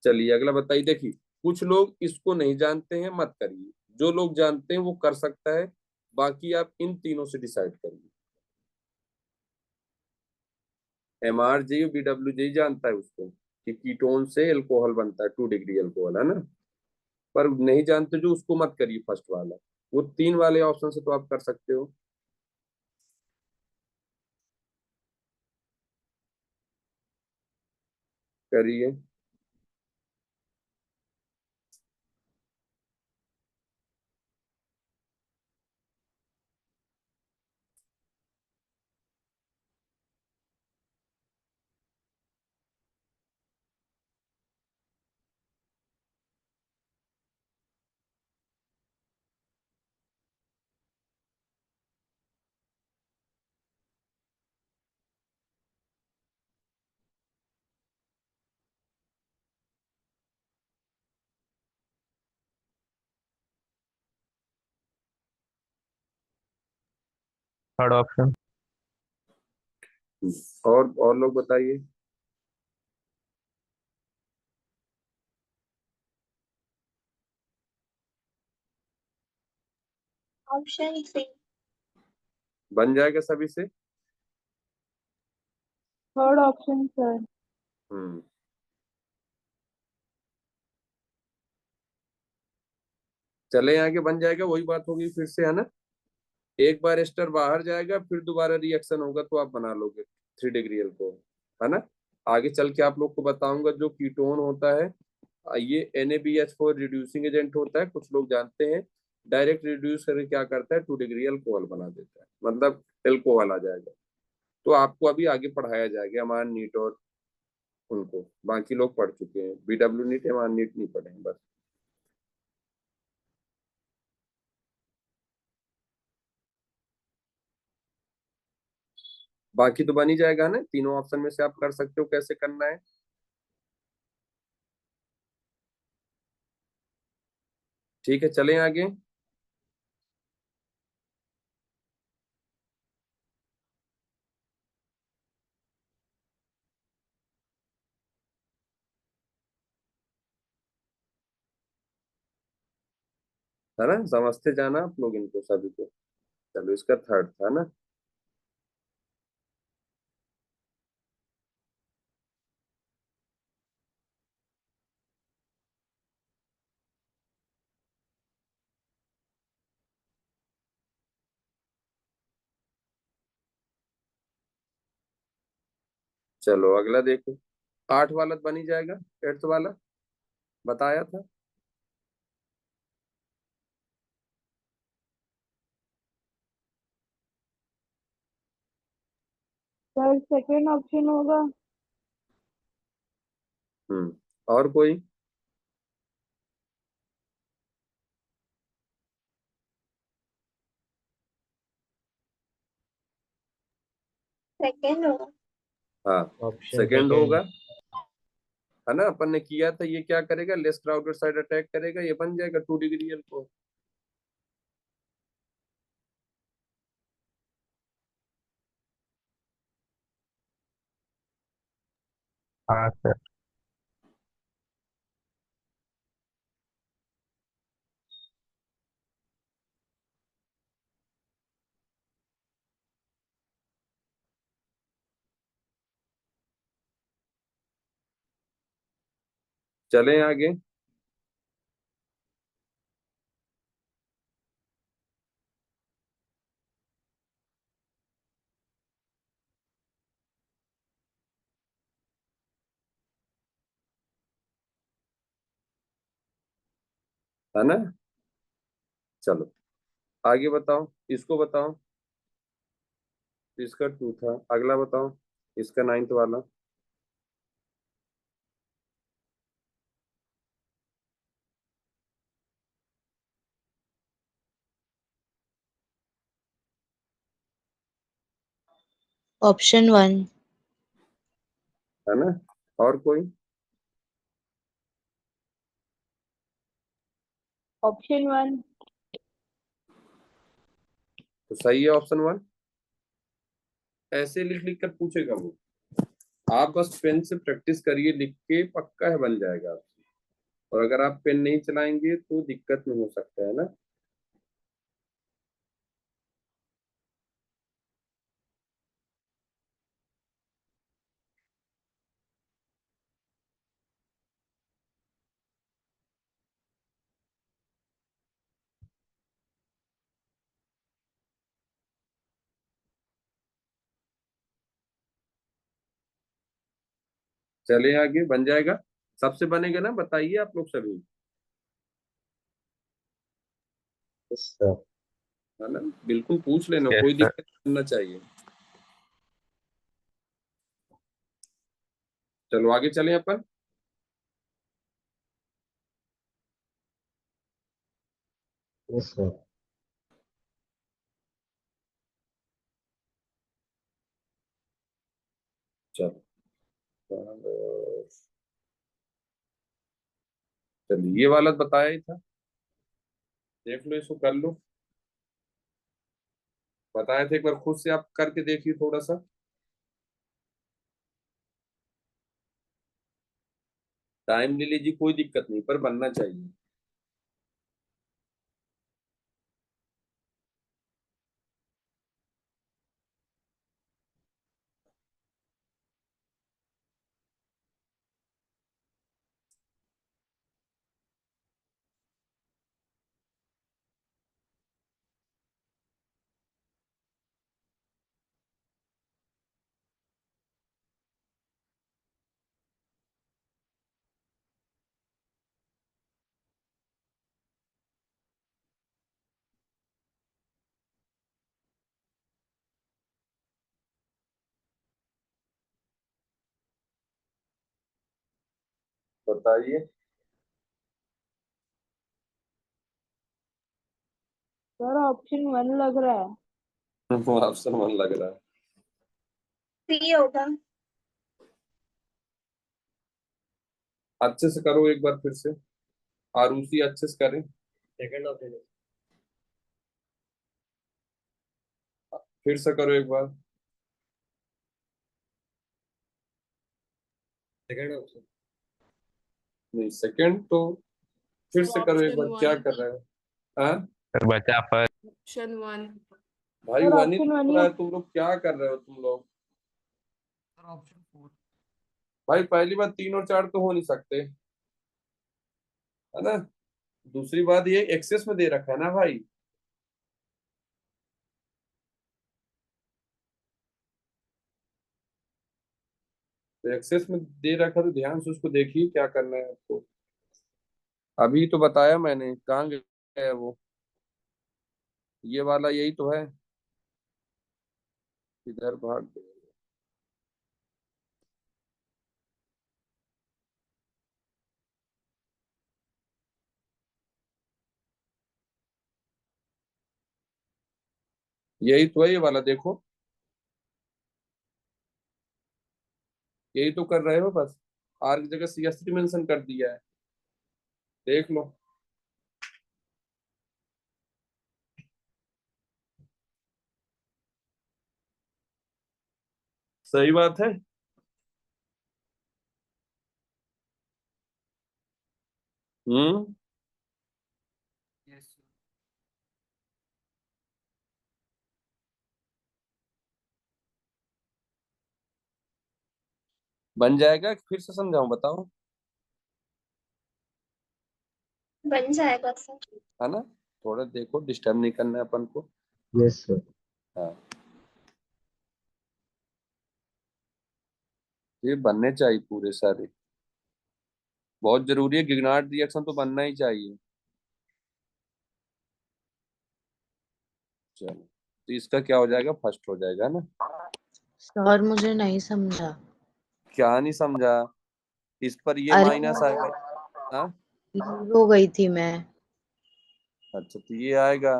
चलिए अगला बताइए। देखिए कुछ लोग इसको नहीं जानते हैं, मत करिए, जो लोग जानते हैं वो कर सकता है, बाकी आप इन तीनों से डिसाइड करिए। MrJ BWJ जानता है उसको कि कीटोन से अल्कोहल बनता है, 2 डिग्री अल्कोहल, है ना। पर नहीं जानते जो, उसको मत करिए फर्स्ट वाला, वो 3 वाले ऑप्शन से तो आप कर सकते हो। करिए। Third option. और लोग बताइए। Option C. बन जाएगा सभी से। Third option sir. हम्म चले आगे, बन जाएगा, वही बात होगी फिर से, है ना। एक बार एस्टर बाहर जाएगा, फिर दोबारा रिएक्शन होगा तो आप बना लोगे 3 डिग्री अल्कोहल, है ना। आगे चल के आप लोग को बताऊंगा जो कीटोन होता है, ये NaBH4 रिड्यूसिंग एजेंट होता है, कुछ लोग जानते हैं। डायरेक्ट रिड्यूस करके क्या करता है, 2 डिग्री अल्कोहल बना देता है, मतलब एल्कोहल आ जाएगा। तो आपको अभी आगे पढ़ाया जाएगा, अमान नीट और उनको, बाकी लोग पढ़ चुके हैं, BW नीट अमान नीट नहीं पढ़े हैं बस। बाकी तो बन ही जाएगा ना, तीनों ऑप्शन में से आप कर सकते हो कैसे करना है। ठीक है, चलें आगे। है ना, समझते जाना आप लोग इनको सभी को। चलो, इसका थर्ड था ना। चलो अगला देखो, 8 वाला बन ही जाएगा, 8th वाला बताया था। सर सेकंड ऑप्शन होगा। और कोई। सेकंड होगा। हाँ, ऑप्शन सेकंड होगा, सेकंड। है ना, अपन ने किया था। ये क्या करेगा, लेस क्राउडेड साइड अटैक करेगा, ये बन जाएगा 2 डिग्री अल्कोहल। हाँ सर। चलें आगे। है ना, चलो आगे बताओ, इसको बताओ। इसका 2 था, अगला बताओ, इसका 9th वाला। ऑप्शन 1। है ना, और कोई। ऑप्शन 1। तो सही है ऑप्शन 1। ऐसे लिख लिख कर पूछेगा वो, आप बस पेन से प्रैक्टिस करिए, लिख के पक्का है बन जाएगा आपसे। और अगर आप पेन नहीं चलाएंगे तो दिक्कत में हो सकता है ना। चले आगे, बन जाएगा, सबसे बनेगा ना, बताइए आप लोग सभी। Yes sir. है ना, बिल्कुल पूछ लेना, यस कोई सर। दिक्कत नहीं होना चाहिए। चलो आगे चलें अपन। Yes sir. चलो, चलिए ये वाला बताया ही था, देख लो, इसको कर लो। बताए थे, एक बार खुद से आप करके देखिए थोड़ा सा। टाइम ले लीजिए, कोई दिक्कत नहीं, पर बनना चाहिए। बताइए। सर ऑप्शन 1 लग रहा है। वो ऑप्शन 1 लग रहा है। सी होगा। अच्छे से करो एक बार फिर से, आरुषि अच्छे से करें। सेकंड ऑप्शन फिर से करो एक बार। सेकंड ऑप्शन नहीं, सेकंड तो फिर से करो एक बार, क्या कर रहे हो? हाँ सर बचा फर्स्ट। ऑप्शन 1। भाई, सर वन ही ऑप्शन तो 1 हो ही रहा है, तुम लोग क्या कर रहे हो तुम लोग? भाई पहली बात, 3 और 4 तो हो नहीं सकते, है ना। दूसरी बात, ये एक्सेस में दे रखा है ना भाई। तो एक्सेस में दे रखा तो ध्यान से उसको देखिए क्या करना है आपको। अभी तो बताया मैंने, कहाँ गया है वो? ये वाला यही तो है, इधर भाग गया। यही तो है, ये वाला देखो, यही तो कर रहे हो बस। आर की जगह CH3 मेंशन कर दिया है, देख लो। सही बात है। हम्म। बन जाएगा, फिर से समझाऊं, बताओ। बन जाएगा सर। है ना, थोड़ा देखो, डिस्टर्ब नहीं करना है अपन को। Yes sir. हाँ, ये बनने चाहिए पूरे सारे, बहुत जरूरी है, गिगनार्ड रिएक्शन तो बनना ही चाहिए। चलो, तो इसका क्या हो जाएगा, फर्स्ट हो जाएगा ना। सर मुझे नहीं समझा। क्या नहीं समझा? इस पर ये अरे माइनस आएगा। हाँ, हो गई थी मैं। अच्छा, तो ये आएगा,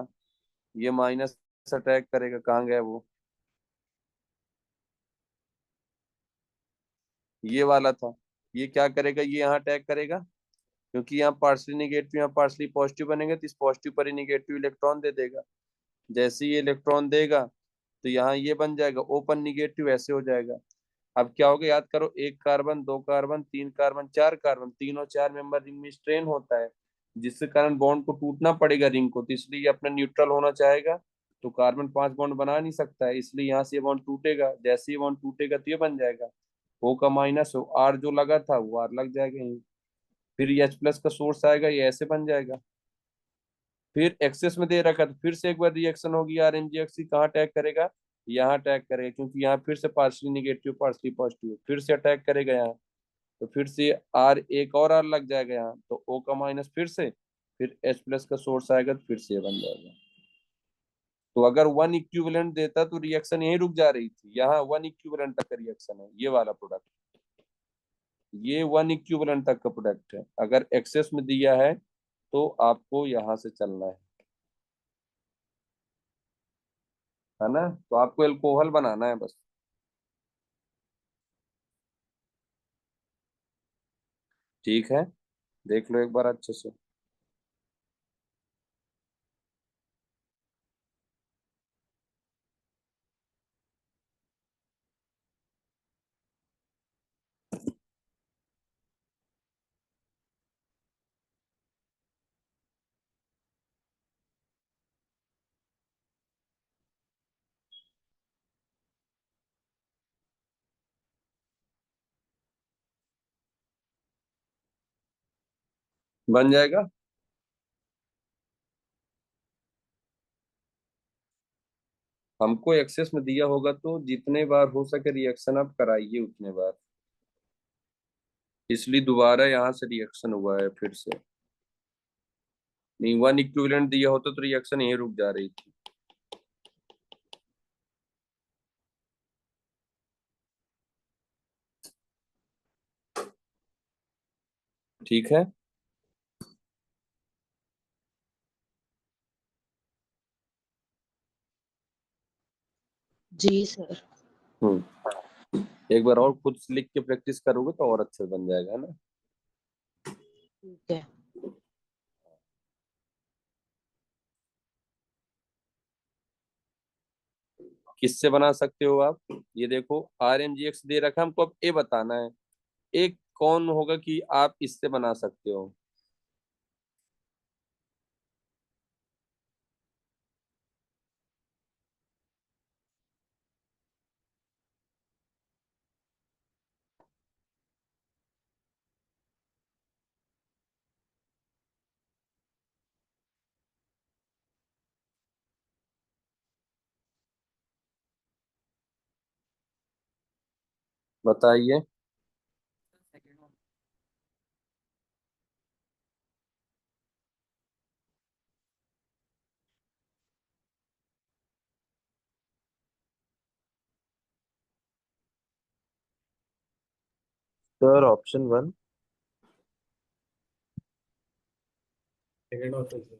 ये माइनस अटैक करेगा, कहाँ गया वो? ये वाला था, ये क्या करेगा, ये यहाँ अटैक करेगा, क्योंकि यहाँ पार्शली निगेटिव, यहाँ पार्शली पॉजिटिव बनेंगे, तो इस पॉजिटिव पर ही निगेटिव इलेक्ट्रॉन दे देगा। जैसे ही ये इलेक्ट्रॉन देगा, तो यहाँ ये बन जाएगा ओपन निगेटिव, ऐसे हो जाएगा। अब क्या होगा, याद करो, 1 कार्बन, 2 कार्बन, 3 कार्बन, 4 कार्बन, 3 और 4 मेंबर रिंग में स्ट्रेन होता है, जिसके कारण बॉन्ड को टूटना पड़ेगा रिंग को, तो इसलिए ये अपना न्यूट्रल होना चाहेगा। तो कार्बन 5 बॉन्ड बना नहीं सकता है, इसलिए यहाँ से ये बॉन्ड टूटेगा, जैसे ये बॉन्ड टूटेगा तो ये बन जाएगा O का माइनस हो, R जो लगा था वो R लग जाएगा यहीं। फिर ये H प्लस का सोर्स आएगा, ये ऐसे बन जाएगा। फिर एक्सेस में दे रखा, तो फिर से एक बार रिएक्शन होगी, RMgX कहाँ अटैक करेगा, यहाँ अटैक करेगा, क्योंकि यहाँ फिर से पार्शली निगेटिव पार्शली पॉजिटिव, फिर से अटैक करेगा यहाँ। तो फिर से आर, एक और आर लग जाएगा यहाँ, तो O का माइनस फिर से, फिर H प्लस का सोर्स आएगा, तो फिर से ये बन जाएगा। तो अगर 1 इक्विवेलेंट देता तो रिएक्शन यहीं रुक जा रही थी, यहाँ 1 इक्विवेलेंट तक का रिएक्शन है ये वाला प्रोडक्ट, ये 1 इक्विवेलेंट तक का प्रोडक्ट है। अगर एक्सेस में दिया है तो आपको यहाँ से चलना है ना। तो आपको एल्कोहल बनाना है बस। ठीक है, देख लो एक बार अच्छे से। बन जाएगा। हमको एक्सेस में दिया होगा तो जितने बार हो सके रिएक्शन आप कराइए उतने बार, इसलिए दोबारा यहाँ से रिएक्शन हुआ है फिर से। नहीं, 1 इक्विवेलेंट दिया होता तो रिएक्शन यहीं रुक जा रही थी। ठीक है। जी सर। एक बार और खुद से लिख के प्रैक्टिस करोगे तो और अच्छे से बन जाएगा, है ना। ठीक है। किससे बना सकते हो आप, ये देखो RMGX दे रखा है हमको, अब ए बताना है। एक कौन होगा कि आप इससे बना सकते हो। बताइए। Sir option 1। Second option sir.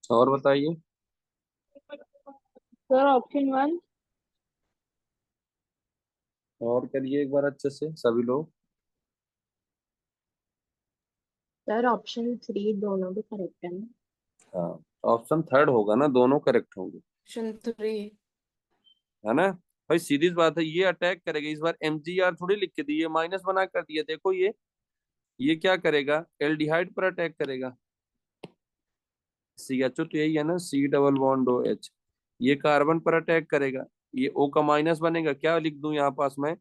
और बताइए। Sir option 1। और करिए एक बार अच्छे से सभी लोग। सर ऑप्शन 3 दोनों भी करेक्ट है ना? हाँ, ऑप्शन थर्ड होगा ना, दोनों करेक्ट होंगे, ऑप्शन 3। है ना। भाई सीधी सी बात है, ये अटैक करेगा इस बार। MgR थोड़ी लिख के दिए, माइनस बना कर दिया, देखो ये क्या करेगा, एल्डिहाइड पर अटैक करेगा। CHO तो यही है ना, C डबल बॉन्ड OH। ये कार्बन पर अटैक करेगा, ये O का माइनस बनेगा। क्या लिख दूं यहाँ पास में,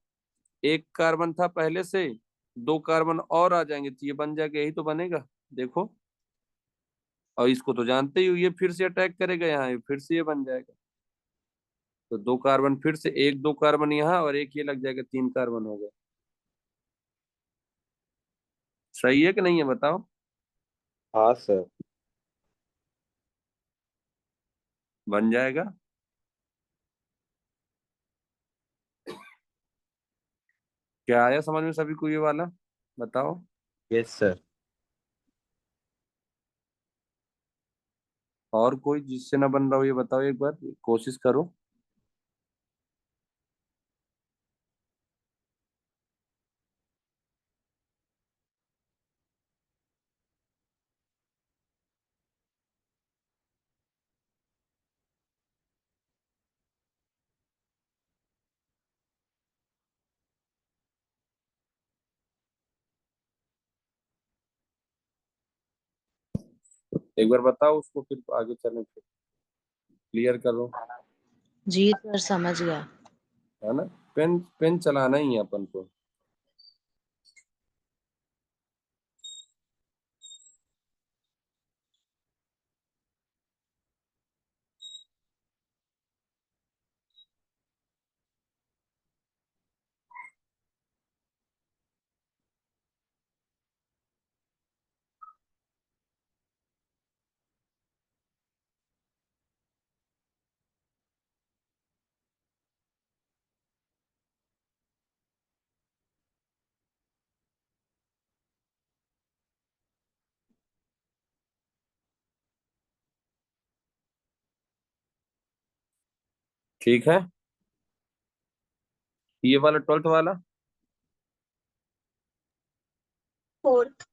एक कार्बन था पहले से, 2 कार्बन और आ जाएंगे तो ये बन जाएगा, यही तो बनेगा। देखो, और इसको तो जानते ही हो, ये फिर से अटैक करेगा यहाँ, ये फिर से ये बन जाएगा। तो 2 कार्बन फिर से, एक 2 कार्बन यहाँ और एक ये लग जाएगा, 3 कार्बन हो गए। सही है कि नहीं है, बताओ। हाँ सर। बन जाएगा। क्या आया समझ में सभी को ये वाला, बताओ। Yes sir. और कोई जिससे ना बन रहा हो ये बताओ, एक बार कोशिश करो। एक बार बताओ उसको, फिर आगे चलें, फिर क्लियर करो, जी सर समझ गया। है ना। पेन पेन चलाना ही है अपन को। ठीक है, ये वाला 12th वाला। फोर्थ।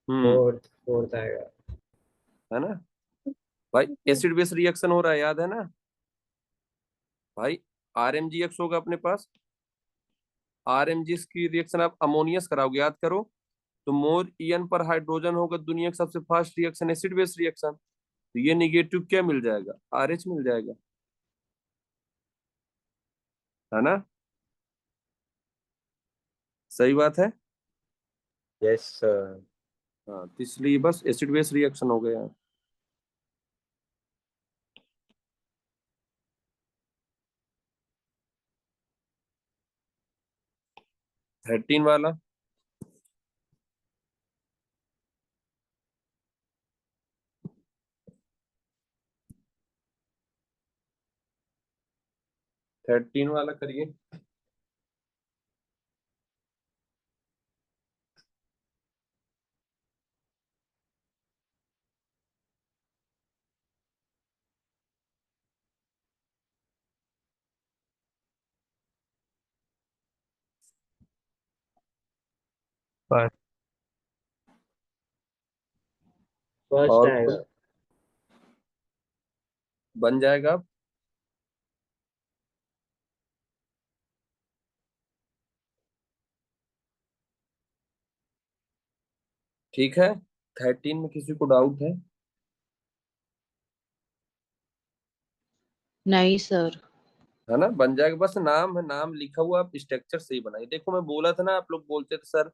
हम्म। फोर्थ फोर्थ आएगा। है ना भाई, एसिड बेस रिएक्शन हो रहा है, याद है ना भाई। RMGX होगा अपने पास, RMGX की रिएक्शन आप अमोनियस कराओगे, याद करो। तो मोर EN पर हाइड्रोजन होगा, दुनिया का सबसे fast reaction acid base reaction. तो ये निगेटिव क्या मिल जाएगा, RH मिल जाएगा। है ना? सही बात है। Yes, sir. हाँ, तो इसलिए बस एसिड बेस रिएक्शन हो गया। थर्टीन वाला, करिए। फर्स्ट और आएगा। बन जाएगा अब। ठीक है, 13 में किसी को डाउट है? नहीं सर। है ना, बन जाएगा। बस नाम है, नाम लिखा हुआ, आप स्ट्रक्चर सही बनाइए। देखो मैं बोला था ना, आप लोग बोलते थे सर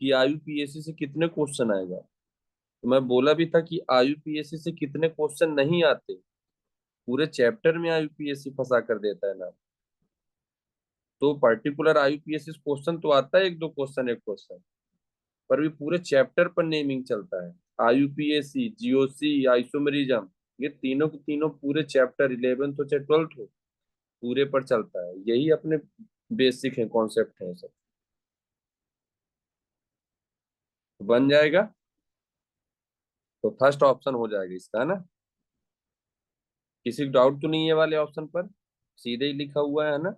कि आईयूपीएससी से कितने क्वेश्चन आएगा, तो मैं बोला भी था कि आईयूपीएससी से कितने क्वेश्चन नहीं आते, पूरे चैप्टर में आईयूपीएससी फंसा कर देता है ना। तो पर्टिकुलर आईयूपीएससी क्वेश्चन तो आता है, एक दो क्वेश्चन, एक क्वेश्चन, पर भी पूरे चैप्टर पर नेमिंग चलता है। आईयूपीएससी, जीओसी, आइसोमेरिज्म, ये तीनों के तीनों पूरे चैप्टर 11th हो चाहे 12th हो, पूरे पर चलता है। यही अपने बेसिक है, कॉन्सेप्ट है सब। बन जाएगा, तो फर्स्ट ऑप्शन हो जाएगा इसका, है ना? किसी को डाउट तो नहीं है वाले ऑप्शन पर? सीधे ही लिखा हुआ है ना,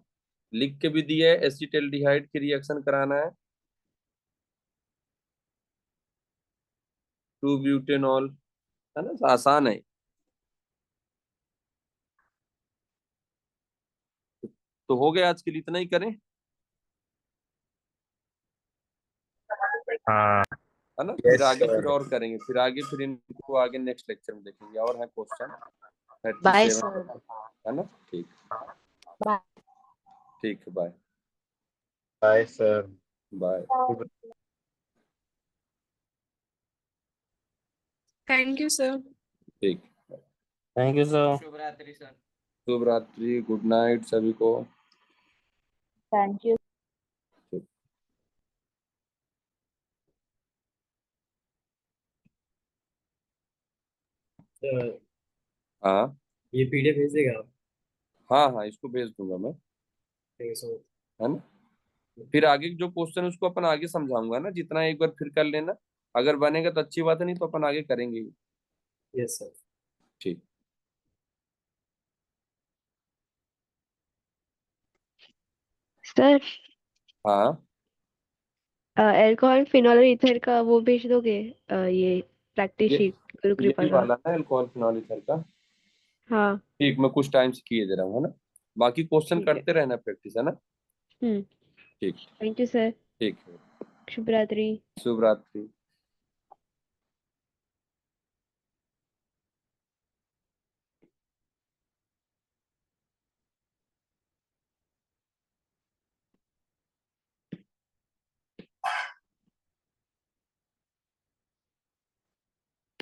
लिख के भी दिया है, एसिटाल्डिहाइड की रिएक्शन कराना है, 2 ब्यूटेनॉल, है ना? आसान है। तो हो गया, आज के लिए इतना ही करें, हाँ. है ना? फिर Yes, आगे फिर sir. और करेंगे, फिर आगे फिर इनको आगे नेक्स्ट लेक्चर में देखेंगे, और है क्वेश्चन बाय 37, सर। है ना? ठीक, बाय। ठीक है, bye. Bye, sir. Bye. Thank you sir. ठीक। Thank you, sir. शुभ रात्रि सर। शुभ रात्रि, गुड नाइट सभी को। Thank you. तो हाँ ये पीडीएफ भेज देगा आप? हाँ हाँ, इसको भेज दूंगा मैं, थैंक यू सो है ना? फिर आगे जो क्वेश्चन है उसको अपन आगे समझाऊंगा ना, जितना एक बार फिर कर लेना, अगर बनेगा तो अच्छी बात है, नहीं तो अपन आगे करेंगे ही। मच। Yes sir. ठीक। सर हाँ, अल्कोहल फिनोल और ईथर का वो भेज दोगे? ये प्रैक्टिस ये शीट गुरु कृपा यही का। वाला ना, अल्कोहल फिनॉल ईथर का। हाँ ठीक, मैं कुछ टाइम से किए दे रहा हूँ, है ना? बाकी क्वेश्चन ठीक है। करते रहना, प्रैक्टिस, है ना? ठीक। Thank you sir. ठीक है, शुभ रात्रि। शुभ रात्रि।